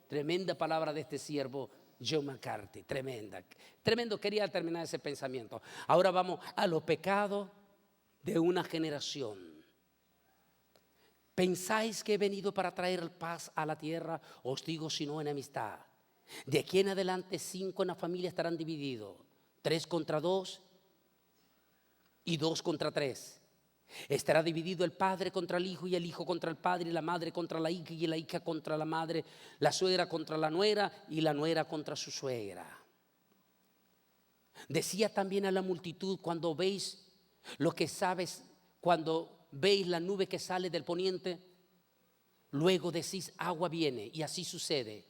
Tremenda palabra de este siervo John MacArthur, tremendo. Quería terminar ese pensamiento. Ahora vamos a los pecados de una generación. ¿Pensáis que he venido para traer paz a la tierra? Os digo, sino enemistad. De aquí en adelante 5 en la familia estarán divididos, 3 contra 2 y 2 contra 3. Estará dividido el padre contra el hijo y el hijo contra el padre, y la madre contra la hija y la hija contra la madre, la suegra contra la nuera y la nuera contra su suegra. Decía también a la multitud, cuando veis lo que sabes, cuando veis la nube que sale del poniente, luego decís agua viene, y así sucede.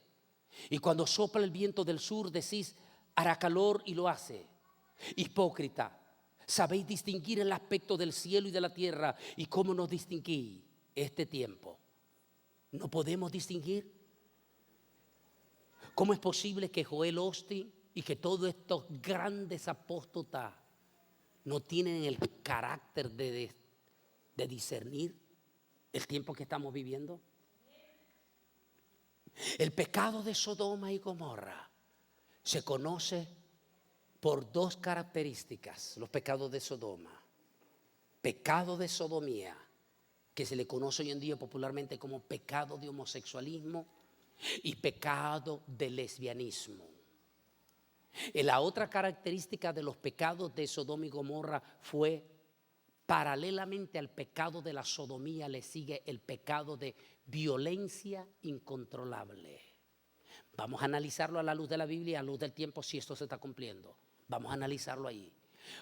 Y cuando sopla el viento del sur decís hará calor y lo hace. Hipócrita, Sabéis distinguir el aspecto del cielo y de la tierra. ¿Y cómo nos distinguís este tiempo? ¿No podemos distinguir? ¿Cómo es posible que Joel Osteen y que todos estos grandes apóstotas no tienen el carácter de discernir el tiempo que estamos viviendo? El pecado de Sodoma y Gomorra se conoce por dos características. Los pecados de Sodoma: pecado de sodomía, que se le conoce hoy en día popularmente como pecado de homosexualismo, y pecado de lesbianismo. Y la otra característica de los pecados de Sodoma y Gomorra fue, paralelamente al pecado de la sodomía, le sigue el pecado de violencia incontrolable. Vamos a analizarlo a la luz de la Biblia, a la luz del tiempo, si esto se está cumpliendo. Vamos a analizarlo ahí.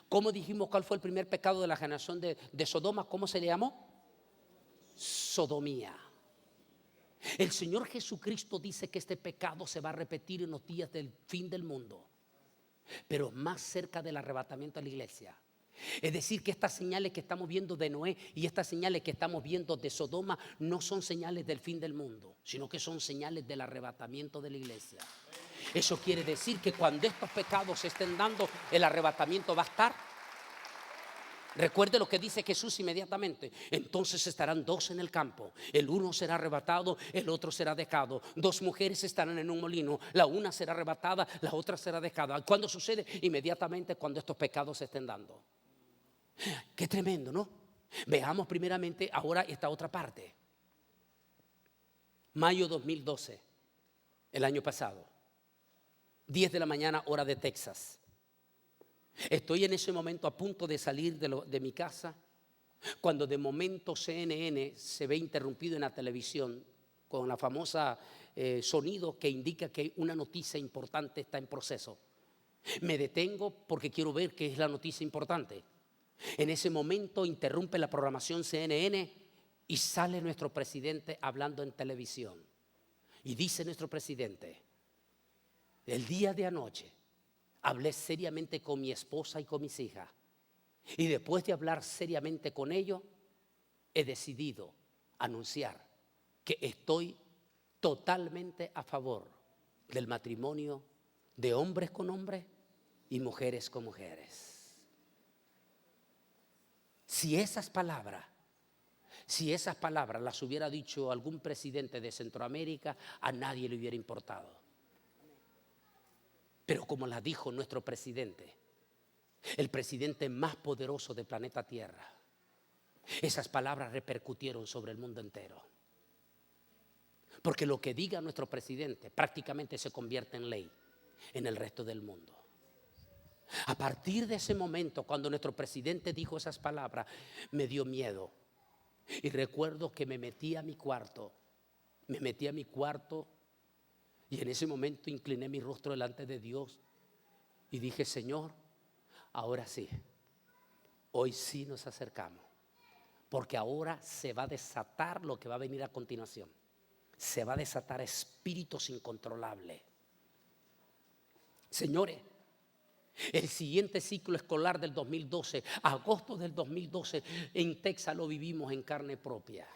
¿Cómo dijimos cuál fue el primer pecado de la generación de Sodoma? ¿Cómo se le llamó? Sodomía. El Señor Jesucristo dice que este pecado se va a repetir en los días del fin del mundo, pero más cerca del arrebatamiento de la iglesia. Es decir, que estas señales que estamos viendo de Noé y estas señales que estamos viendo de Sodoma no son señales del fin del mundo, sino que son señales del arrebatamiento de la iglesia. Eso quiere decir que cuando estos pecados se estén dando, el arrebatamiento va a estar. Recuerde lo que dice Jesús inmediatamente. Entonces estarán dos en el campo. El uno será arrebatado, el otro será dejado. Dos mujeres estarán en un molino. La una será arrebatada, la otra será dejada. ¿Cuándo sucede? Inmediatamente cuando estos pecados se estén dando. Qué tremendo, ¿no? Veamos primeramente ahora esta otra parte. Mayo 2012, el año pasado. 10 de la mañana, hora de Texas. Estoy en ese momento a punto de salir de mi casa, cuando de momento CNN se ve interrumpido en la televisión con la famosa sonido que indica que una noticia importante está en proceso. Me detengo porque quiero ver qué es la noticia importante. En ese momento interrumpe la programación CNN y sale nuestro presidente hablando en televisión. Y dice nuestro presidente: el día de anoche hablé seriamente con mi esposa y con mis hijas. Y después de hablar seriamente con ellos, he decidido anunciar que estoy totalmente a favor del matrimonio de hombres con hombres y mujeres con mujeres. Si esas palabras las hubiera dicho algún presidente de Centroamérica, a nadie le hubiera importado. Pero como la dijo nuestro presidente, el presidente más poderoso del planeta Tierra, esas palabras repercutieron sobre el mundo entero. Porque lo que diga nuestro presidente prácticamente se convierte en ley en el resto del mundo. A partir de ese momento, cuando nuestro presidente dijo esas palabras, me dio miedo. Y recuerdo que me metí a mi cuarto. Y en ese momento incliné mi rostro delante de Dios y dije: Señor, ahora sí, hoy sí nos acercamos, porque ahora se va a desatar lo que va a venir a continuación. Se va a desatar espíritus incontrolables. Señores, el siguiente ciclo escolar del 2012, agosto del 2012, en Texas lo vivimos en carne propia.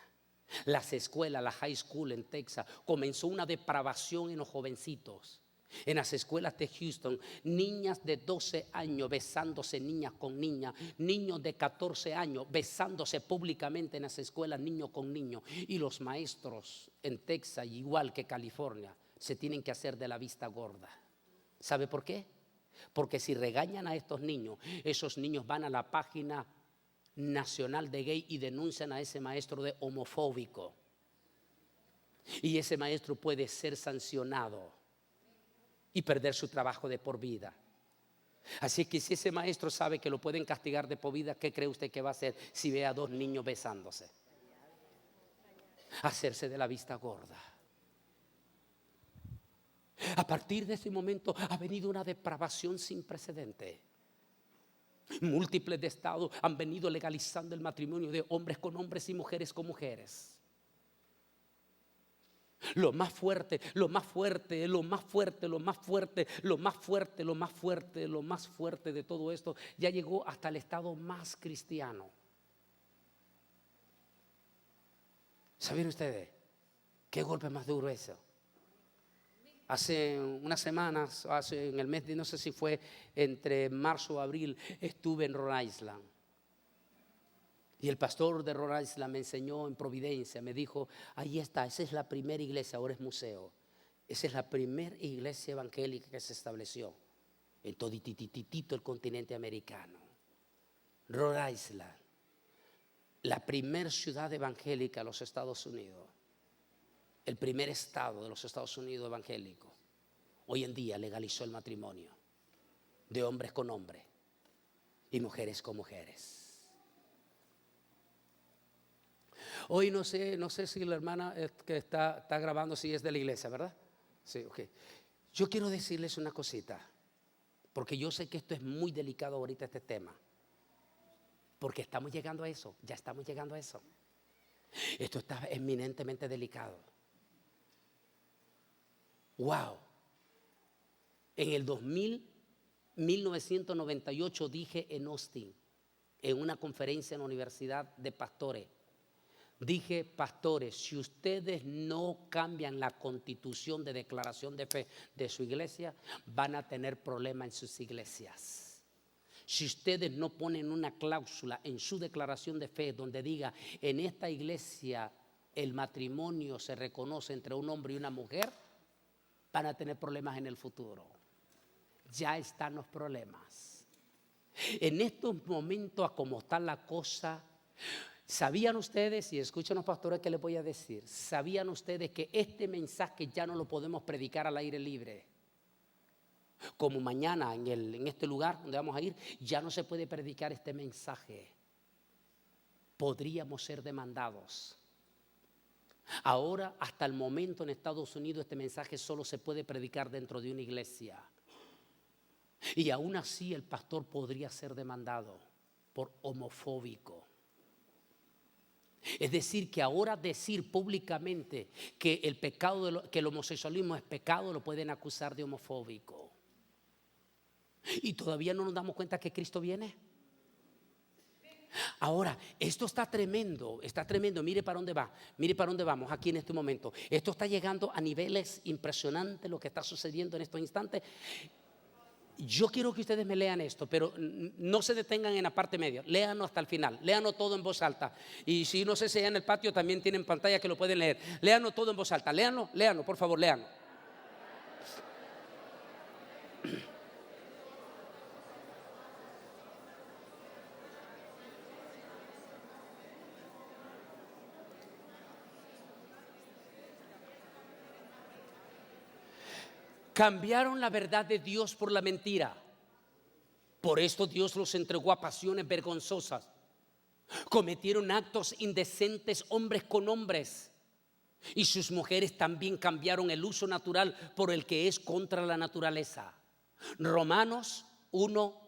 Las escuelas, la high school en Texas, comenzó una depravación en los jovencitos. En las escuelas de Houston, niñas de 12 años besándose niñas con niñas, niños de 14 años besándose públicamente en las escuelas, niños con niños. Y los maestros en Texas, igual que California, se tienen que hacer de la vista gorda. ¿Sabe por qué? Porque si regañan a estos niños, esos niños van a la página nacional de gay y denuncian a ese maestro de homofóbico. Y ese maestro puede ser sancionado y perder su trabajo de por vida. Así que si ese maestro sabe que lo pueden castigar de por vida, ¿qué cree usted que va a hacer si ve a dos niños besándose? Hacerse de la vista gorda. A partir de ese momento ha venido una depravación sin precedentes. Múltiples de estados han venido legalizando el matrimonio de hombres con hombres y mujeres con mujeres. Lo más fuerte, lo más fuerte, lo más fuerte, lo más fuerte, lo más fuerte, lo más fuerte, lo más fuerte de todo esto ya llegó hasta el estado más cristiano. ¿Saben ustedes qué golpe más duro es eso? Hace unas semanas, en el mes de, no sé si fue entre marzo o abril, estuve en Rhode Island. Y el pastor de Rhode Island me enseñó en Providencia, me dijo, ahí está, esa es la primera iglesia, ahora es museo. Esa es la primera iglesia evangélica que se estableció en todo el continente americano. Rhode Island, la primera ciudad evangélica de los Estados Unidos, el primer estado de los Estados Unidos evangélico. Hoy en día legalizó el matrimonio de hombres con hombres y mujeres con mujeres. Hoy no sé si la hermana que está grabando si es de la iglesia, ¿verdad? Sí, ok. Yo quiero decirles una cosita, porque yo sé que esto es muy delicado ahorita este tema, porque estamos llegando a eso, ya estamos llegando a eso. Esto está eminentemente delicado. Wow. En el 1998 dije en Austin, en una conferencia en la Universidad de Pastores, dije, pastores, si ustedes no cambian la constitución de declaración de fe de su iglesia, van a tener problemas en sus iglesias. Si ustedes no ponen una cláusula en su declaración de fe donde diga, en esta iglesia el matrimonio se reconoce entre un hombre y una mujer, van a tener problemas en el futuro. Ya están los problemas. En estos momentos, a como está la cosa, ¿sabían ustedes, y escuchen los pastores que les voy a decir, sabían ustedes que este mensaje ya no lo podemos predicar al aire libre? Como mañana en este lugar donde vamos a ir, ya no se puede predicar este mensaje. Podríamos ser demandados. Ahora, hasta el momento en Estados Unidos, este mensaje solo se puede predicar dentro de una iglesia. Y aún así el pastor podría ser demandado por homofóbico. Es decir, que ahora decir públicamente que el pecado, que el homosexualismo es pecado, lo pueden acusar de homofóbico. Y todavía no nos damos cuenta que Cristo viene. Ahora, esto está tremendo, mire para dónde va, mire para dónde vamos aquí en este momento. Esto está llegando a niveles impresionantes, lo que está sucediendo en estos instantes. Yo quiero que ustedes me lean esto, pero no se detengan en la parte media, léanlo hasta el final, léanlo todo en voz alta. Y si no sé si allá en el patio también tienen pantalla que lo pueden leer, léanlo todo en voz alta, léanlo, por favor, léanlo. Cambiaron la verdad de Dios por la mentira. Por esto Dios los entregó a pasiones vergonzosas. Cometieron actos indecentes hombres con hombres. Y sus mujeres también cambiaron el uso natural por el que es contra la naturaleza. Romanos 1,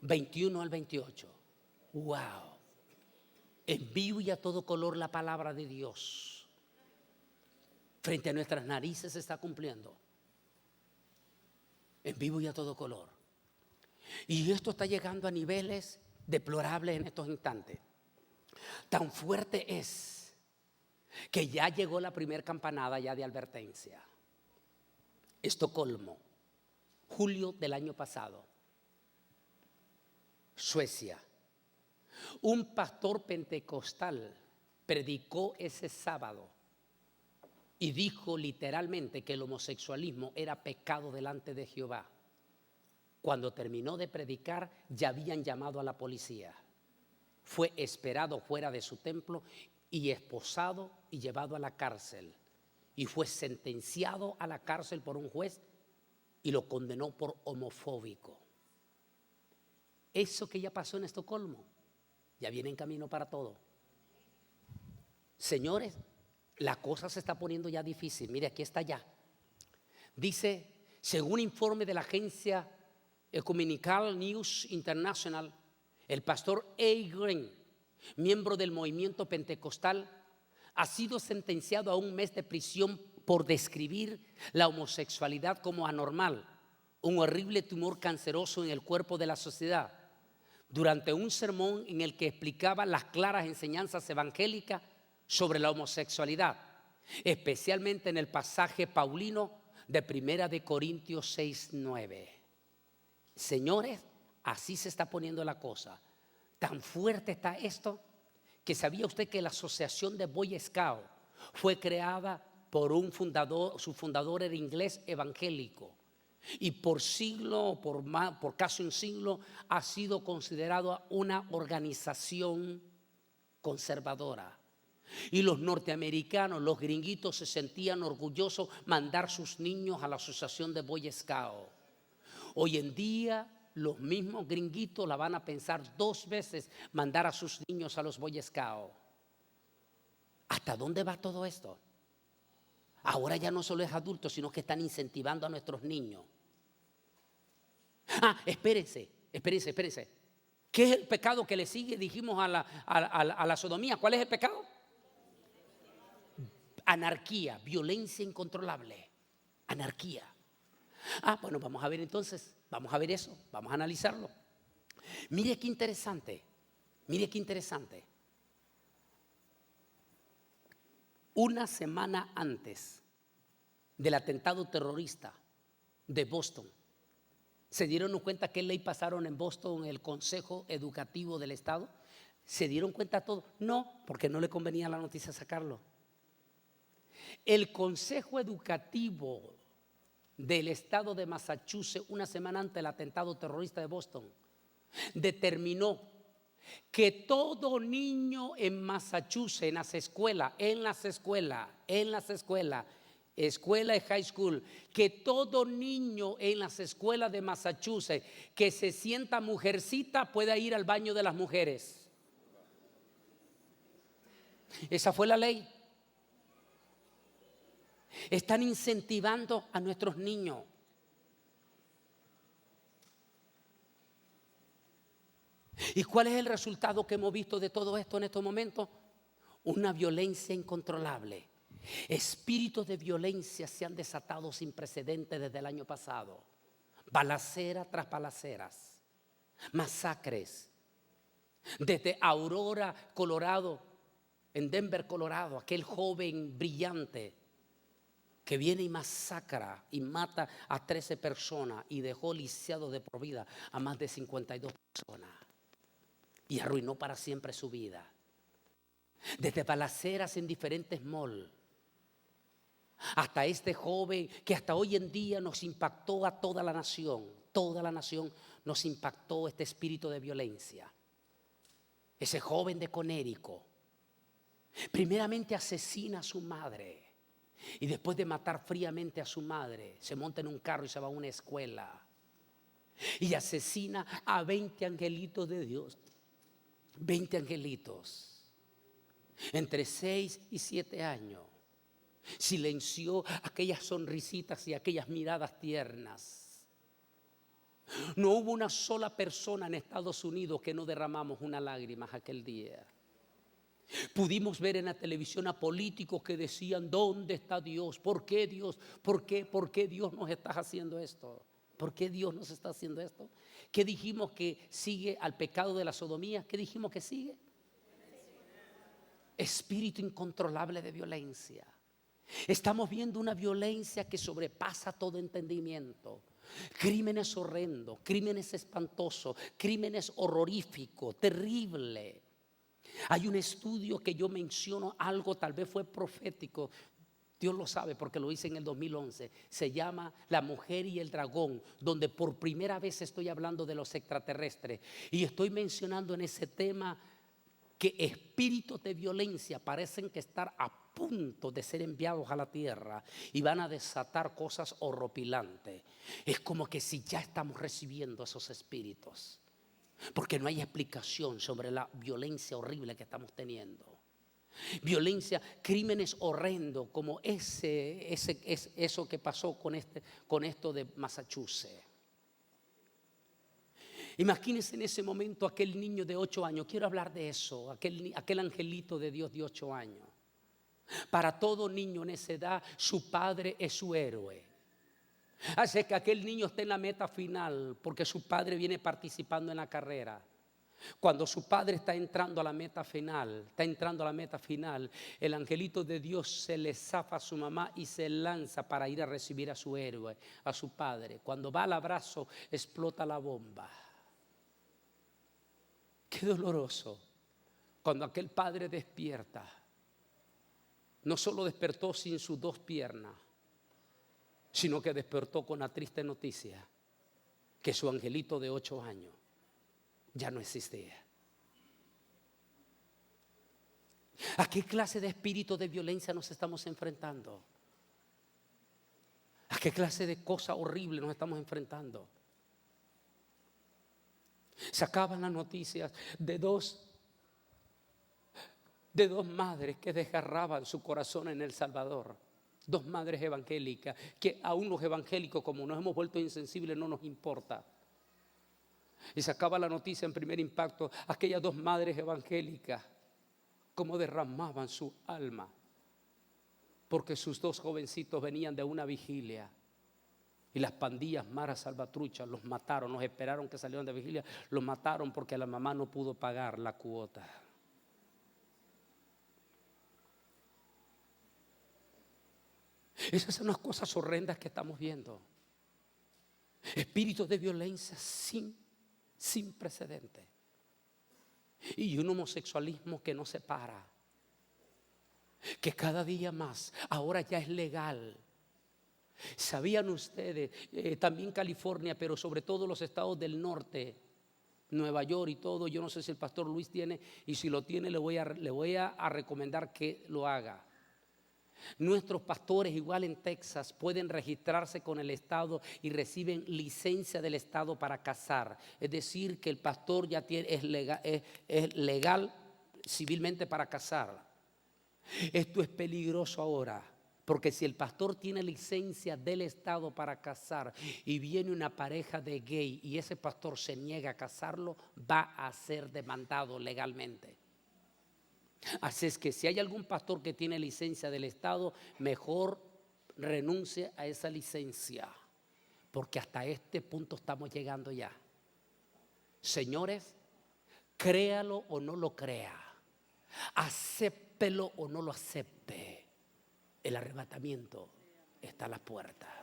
21 al 28. Wow. En vivo y a todo color la palabra de Dios frente a nuestras narices se está cumpliendo. En vivo y a todo color. Y esto está llegando a niveles deplorables en estos instantes. Tan fuerte es que ya llegó la primera campanada ya de advertencia. Estocolmo, julio del año pasado. Suecia. Un pastor pentecostal predicó ese sábado y dijo literalmente que el homosexualismo era pecado delante de Jehová. Cuando terminó de predicar, ya habían llamado a la policía. Fue esperado fuera de su templo y esposado y llevado a la cárcel. Y fue sentenciado a la cárcel por un juez y lo condenó por homofóbico. Eso que ya pasó en Estocolmo, ya viene en camino para todo. Señores, la cosa se está poniendo ya difícil. Mire, aquí está ya. Dice, según informe de la agencia Ecumenical News International, el pastor A. Green, miembro del movimiento pentecostal ha sido sentenciado a 1 mes de prisión por describir la homosexualidad como anormal, un horrible tumor canceroso en el cuerpo de la sociedad, durante un sermón en el que explicaba las claras enseñanzas evangélicas sobre la homosexualidad, especialmente en el pasaje paulino de 1 de Corintios 6:9. Señores, así se está poniendo la cosa. Tan fuerte está esto que ¿sabía usted que la asociación de Boy Scout fue creada por un fundador? Su fundador era inglés evangélico y por casi un siglo ha sido considerado una organización conservadora. Y los norteamericanos, los gringuitos, se sentían orgullosos mandar sus niños a la asociación de Boy Scout. Hoy en día los mismos gringuitos la van a pensar 2 veces mandar a sus niños a los Boy Scouts. ¿Hasta dónde va todo esto? Ahora ya no solo es adultos, sino que están incentivando a nuestros niños. Espérense. ¿Qué es el pecado que le sigue? Dijimos a la sodomía. ¿Cuál es el pecado? Anarquía, violencia incontrolable. Anarquía. Bueno, vamos a ver entonces. Vamos a ver eso, vamos a analizarlo. Mire qué interesante. Una semana antes del atentado terrorista de Boston, ¿se dieron cuenta qué ley pasaron en Boston, el Consejo Educativo del Estado? ¿Se dieron cuenta todo? No, porque no le convenía a la noticia sacarlo. El Consejo Educativo del estado de Massachusetts, una semana antes del atentado terrorista de Boston, determinó que todo niño en Massachusetts, en las escuelas, escuela y high school, que todo niño en las escuelas de Massachusetts que se sienta mujercita pueda ir al baño de las mujeres. Esa fue la ley. Están incentivando a nuestros niños. ¿Y cuál es el resultado que hemos visto de todo esto en estos momentos? Una violencia incontrolable. Espíritus de violencia se han desatado sin precedentes desde el año pasado. Balacera tras balaceras, masacres. Desde Aurora, Colorado, en Denver, Colorado, aquel joven brillante que viene y masacra y mata a 13 personas y dejó lisiado de por vida a más de 52 personas y arruinó para siempre su vida. Desde balaceras en diferentes malls hasta este joven que hasta hoy en día nos impactó a toda la nación nos impactó este espíritu de violencia. Ese joven de Conérico primeramente asesina a su madre. Y después de matar fríamente a su madre, se monta en un carro y se va a una escuela. Y asesina a 20 angelitos de Dios. 20 angelitos. Entre 6 y 7 años. Silenció aquellas sonrisitas y aquellas miradas tiernas. No hubo una sola persona en Estados Unidos que no derramamos una lágrima aquel día. Pudimos ver en la televisión a políticos que decían: ¿dónde está Dios? ¿Por qué Dios? ¿Por qué Dios nos está haciendo esto? ¿Por qué Dios nos está haciendo esto? ¿Qué dijimos que sigue al pecado de la sodomía? ¿Qué dijimos que sigue? Espíritu incontrolable de violencia. Estamos viendo una violencia que sobrepasa todo entendimiento. Crímenes horrendos, crímenes espantosos, crímenes horroríficos, terribles. Hay un estudio que yo menciono, algo tal vez fue profético, Dios lo sabe porque lo hice en el 2011, se llama La Mujer y el Dragón, donde por primera vez estoy hablando de los extraterrestres y estoy mencionando en ese tema que espíritus de violencia parecen que estar a punto de ser enviados a la tierra y van a desatar cosas horripilantes. Es como que si ya estamos recibiendo esos espíritus. Porque no hay explicación sobre la violencia horrible que estamos teniendo. Violencia, crímenes horrendos como eso que pasó con esto de Massachusetts. Imagínense en ese momento aquel niño de 8 años. Quiero hablar de eso, aquel angelito de Dios de 8 años. Para todo niño en esa edad, su padre es su héroe. Hace que aquel niño esté en la meta final porque su padre viene participando en la carrera. Cuando su padre está entrando a la meta final, el angelito de Dios se le zafa a su mamá y se lanza para ir a recibir a su héroe, a su padre. Cuando va al abrazo, explota la bomba. Qué doloroso. Cuando aquel padre despierta, no solo despertó sin sus dos piernas, sino que despertó con la triste noticia que su angelito de 8 años ya no existía. ¿A qué clase de espíritu de violencia nos estamos enfrentando? ¿A qué clase de cosa horrible nos estamos enfrentando? Sacaban las noticias de dos madres que desgarraban su corazón en El Salvador. 2 madres evangélicas, que aún los evangélicos, como nos hemos vuelto insensibles, no nos importa. Y sacaba la noticia en Primer Impacto, aquellas 2 madres evangélicas, cómo derramaban su alma, porque sus 2 jovencitos venían de una vigilia. Y las pandillas maras salvatruchas los mataron, los esperaron que salieran de vigilia, los mataron porque la mamá no pudo pagar la cuota. Esas son las cosas horrendas que estamos viendo. Espíritus de violencia sin precedentes. Y un homosexualismo que no se para. Que cada día más, ahora ya es legal. ¿Sabían ustedes? También California, pero sobre todo los estados del norte, Nueva York y todo. Yo no sé si el pastor Luis tiene, y si lo tiene le voy a recomendar que lo haga. Nuestros pastores, igual en Texas, pueden registrarse con el Estado y reciben licencia del Estado para casar. Es decir, que el pastor ya es legal civilmente para casar. Esto es peligroso ahora, porque si el pastor tiene licencia del Estado para casar y viene una pareja de gay y ese pastor se niega a casarlo, va a ser demandado legalmente. Así es que si hay algún pastor que tiene licencia del Estado, mejor renuncie a esa licencia, porque hasta este punto estamos llegando ya. Señores, créalo o no lo crea, acéptelo o no lo acepte, el arrebatamiento está a la puerta.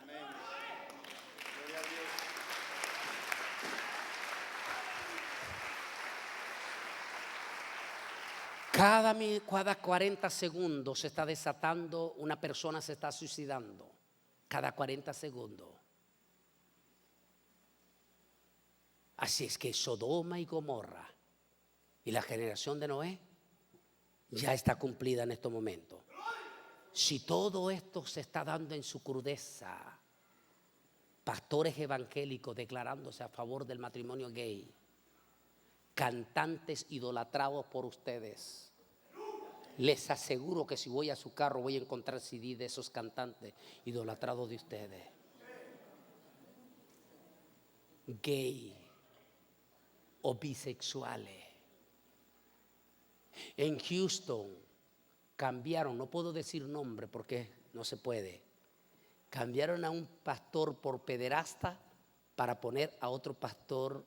Cada 40 segundos se está desatando, una persona se está suicidando. Cada 40 segundos. Así es que Sodoma y Gomorra y la generación de Noé ya está cumplida en estos momentos. Si todo esto se está dando en su crudeza, pastores evangélicos declarándose a favor del matrimonio gay, cantantes idolatrados por ustedes, les aseguro que si voy a su carro voy a encontrar CD de esos cantantes idolatrados de ustedes. Gay o bisexuales. En Houston cambiaron, no puedo decir nombre porque no se puede, cambiaron a un pastor por pederasta para poner a otro pastor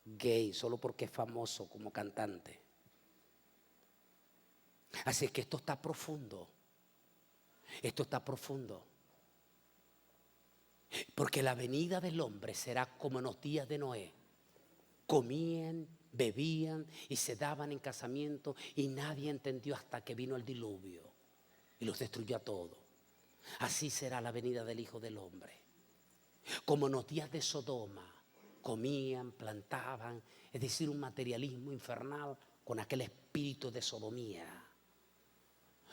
gay, solo porque es famoso como cantante. Así que esto está profundo. Esto está profundo. Porque la venida del hombre será como en los días de Noé. Comían, bebían y se daban en casamiento y nadie entendió hasta que vino el diluvio y los destruyó a todos. Así será la venida del Hijo del Hombre. Como en los días de Sodoma, comían, plantaban, es decir, un materialismo infernal con aquel espíritu de sodomía.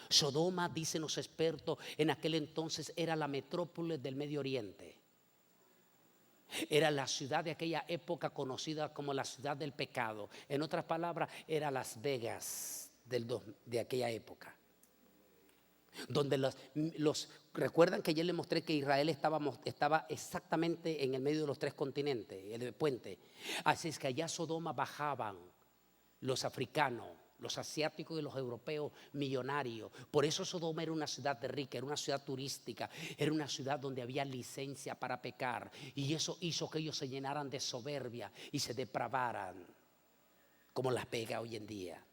Sodoma, dicen los expertos, en aquel entonces era la metrópoli del Medio Oriente. Era la ciudad de aquella época conocida como la ciudad del pecado. En otras palabras, era Las Vegas de aquella época. Donde recuerdan que ayer les mostré que Israel estaba exactamente en el medio de los 3 continentes, el puente. Así es que allá a Sodoma bajaban los africanos, los asiáticos y los europeos millonarios. Por eso Sodoma era una ciudad rica, era una ciudad turística, era una ciudad donde había licencia para pecar. Y eso hizo que ellos se llenaran de soberbia y se depravaran, como Las Vegas hoy en día.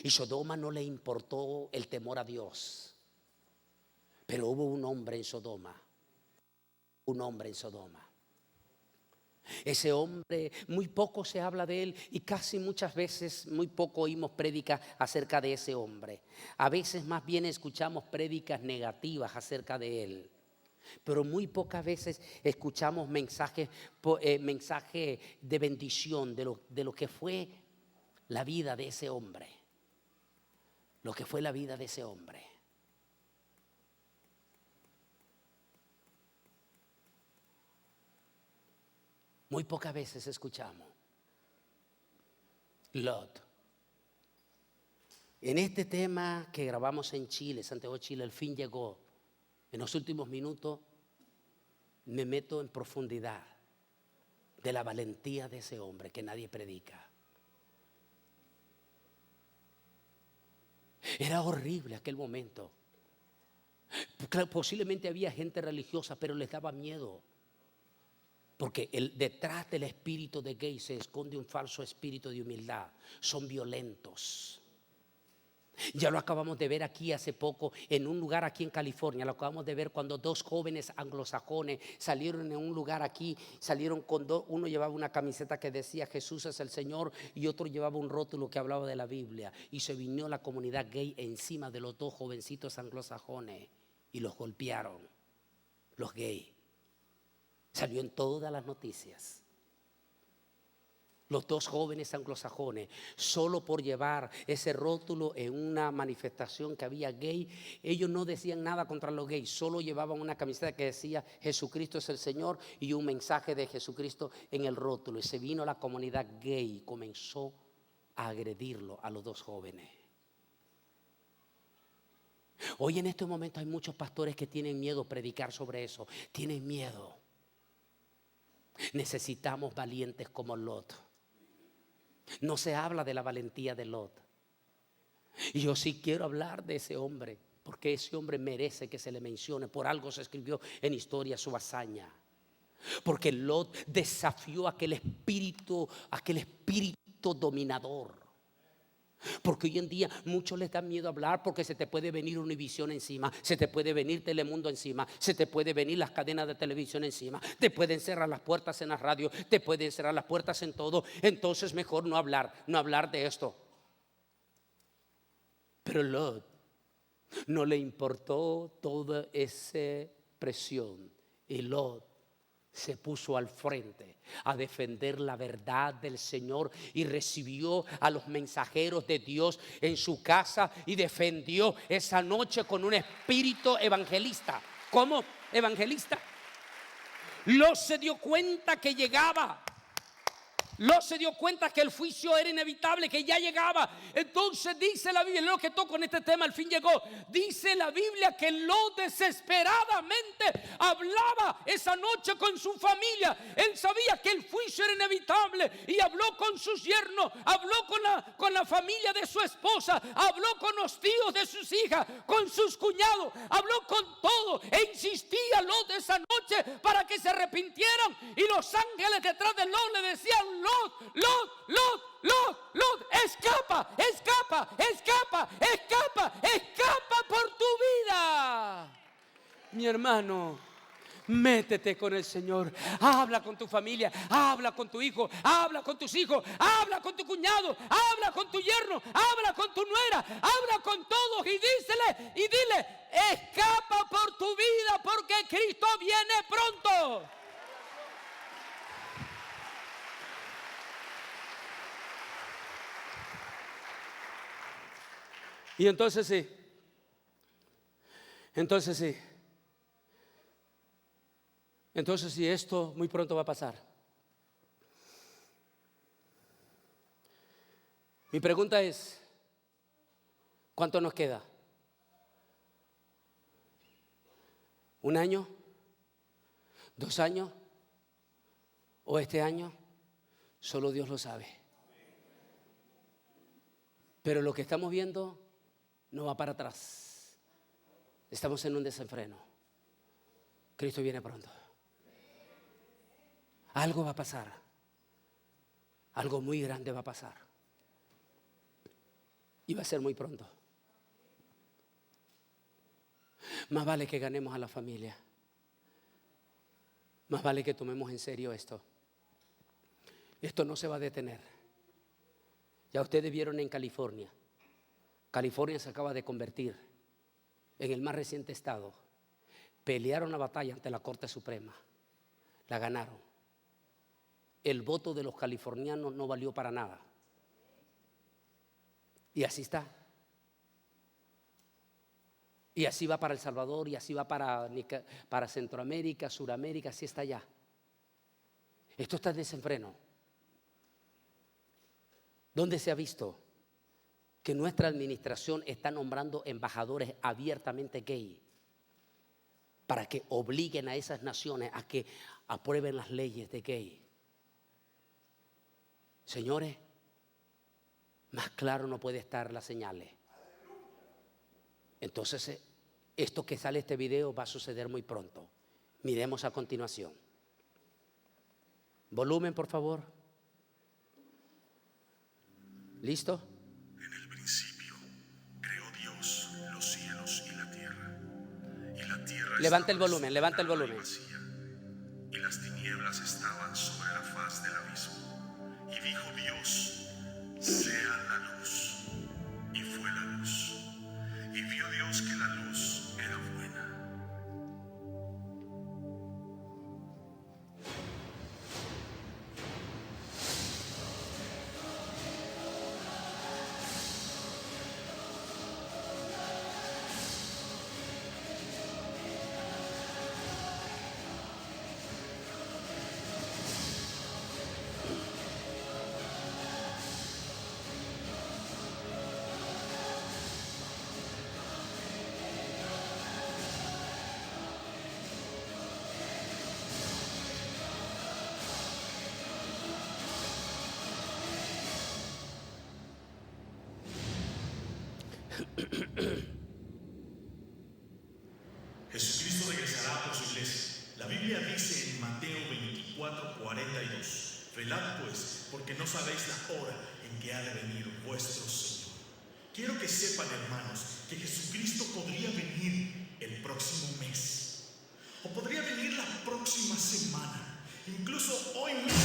Y Sodoma no le importó el temor a Dios. Pero hubo un hombre en Sodoma. Un hombre en Sodoma. Ese hombre, muy poco se habla de él y casi muchas veces muy poco oímos prédicas acerca de ese hombre. A veces más bien escuchamos prédicas negativas acerca de él. Pero muy pocas veces escuchamos mensajes de bendición de lo que fue la vida de ese hombre. Lo que fue la vida de ese hombre. Muy pocas veces escuchamos. Lot. En este tema que grabamos en Chile, Santiago, Chile, el fin llegó. En los últimos minutos me meto en profundidad de la valentía de ese hombre que nadie predica. Era horrible aquel momento. Posiblemente había gente religiosa, pero les daba miedo. Porque detrás del espíritu de gay se esconde un falso espíritu de humildad. Son violentos. Ya lo acabamos de ver aquí hace poco en un lugar aquí en California. Lo acabamos de ver cuando dos jóvenes anglosajones salieron en un lugar aquí. Salieron con uno llevaba una camiseta que decía Jesús es el Señor y otro llevaba un rótulo que hablaba de la Biblia. Y se vino la comunidad gay encima de los dos jovencitos anglosajones y los golpearon. Los gays. Salió en todas las noticias. Los dos jóvenes anglosajones, solo por llevar ese rótulo en una manifestación que había gay, ellos no decían nada contra los gays, solo llevaban una camiseta que decía Jesucristo es el Señor y un mensaje de Jesucristo en el rótulo. Y se vino la comunidad gay y comenzó a agredirlo a los dos jóvenes. Hoy en este momento hay muchos pastores que tienen miedo a predicar sobre eso, tienen miedo. Necesitamos valientes como Lot. No se habla de la valentía de Lot. Y yo sí quiero hablar de ese hombre, porque ese hombre merece que se le mencione. Por algo se escribió en historia su hazaña. Porque Lot desafió aquel espíritu dominador. Porque hoy en día muchos les da miedo hablar porque se te puede venir Univisión encima, se te puede venir Telemundo encima, se te puede venir las cadenas de televisión encima, te pueden cerrar las puertas en la radio, te pueden cerrar las puertas en todo. Entonces mejor no hablar de esto. Pero Lot no le importó toda esa presión y Lot se puso al frente a defender la verdad del Señor y recibió a los mensajeros de Dios en su casa y defendió esa noche con un espíritu evangelista. ¿Cómo evangelista? Lot se dio cuenta que llegaba. Lot se dio cuenta que el juicio era inevitable, que ya llegaba. Entonces dice la Biblia, lo que toco en este tema, al fin llegó. Dice la Biblia que Lot desesperadamente hablaba esa noche con su familia. Él sabía que el juicio era inevitable y habló con sus yernos, habló con la familia de su esposa, habló con los tíos de sus hijas, con sus cuñados, habló con todo e insistía Lot esa noche para que se arrepintieran. Y los ángeles detrás de Lot le decían: Lot, escapa por tu vida. Mi hermano, métete con el Señor. Habla con tu familia, habla con tu hijo, habla con tus hijos, habla con tu cuñado, habla con tu yerno, habla con tu nuera, habla con todos y dile, escapa por tu vida porque Cristo viene pronto. Y entonces sí, esto muy pronto va a pasar. Mi pregunta es, ¿cuánto nos queda? ¿1 año? 2 años? ¿O este año? Solo Dios lo sabe. Pero lo que estamos viendo no va para atrás. Estamos en un desenfreno. Cristo viene pronto. Algo va a pasar. Algo muy grande va a pasar. Y va a ser muy pronto. Más vale que ganemos a la familia. Más vale que tomemos en serio esto. Esto no se va a detener. Ya ustedes vieron en California. California se acaba de convertir en el más reciente estado. Pelearon la batalla ante la Corte Suprema. La ganaron. El voto de los californianos no valió para nada. Y así está. Y así va para El Salvador, y así va para Centroamérica, Suramérica, así está allá. Esto está en desenfreno. ¿Dónde se ha visto que nuestra administración está nombrando embajadores abiertamente gay para que obliguen a esas naciones a que aprueben las leyes de gay? Señores, más claro no puede estar las señales. Entonces, esto que sale este video va a suceder muy pronto. Miremos a continuación. Volumen, por favor. ¿Listo? En el principio creó Dios los cielos y la tierra. Y la tierra Levanta el estaba volumen, levanta el soterrada y volumen. vacía, y las tinieblas estaban sobre la faz del abismo. Y dijo Dios: sea la luz. Y fue la luz. Y vio Dios que la luz era buena. Jesucristo regresará por su iglesia. La Biblia dice en Mateo 24:42: velad pues, porque no sabéis la hora en que ha de venir vuestro Señor. Quiero que sepan, hermanos, que Jesucristo podría venir el próximo mes, o podría venir la próxima semana, incluso hoy mismo.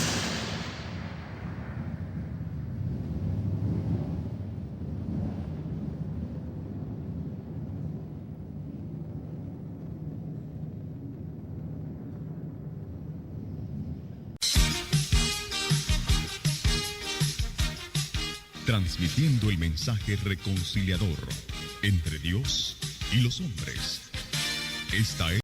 Transmitiendo el mensaje reconciliador entre Dios y los hombres. Esta es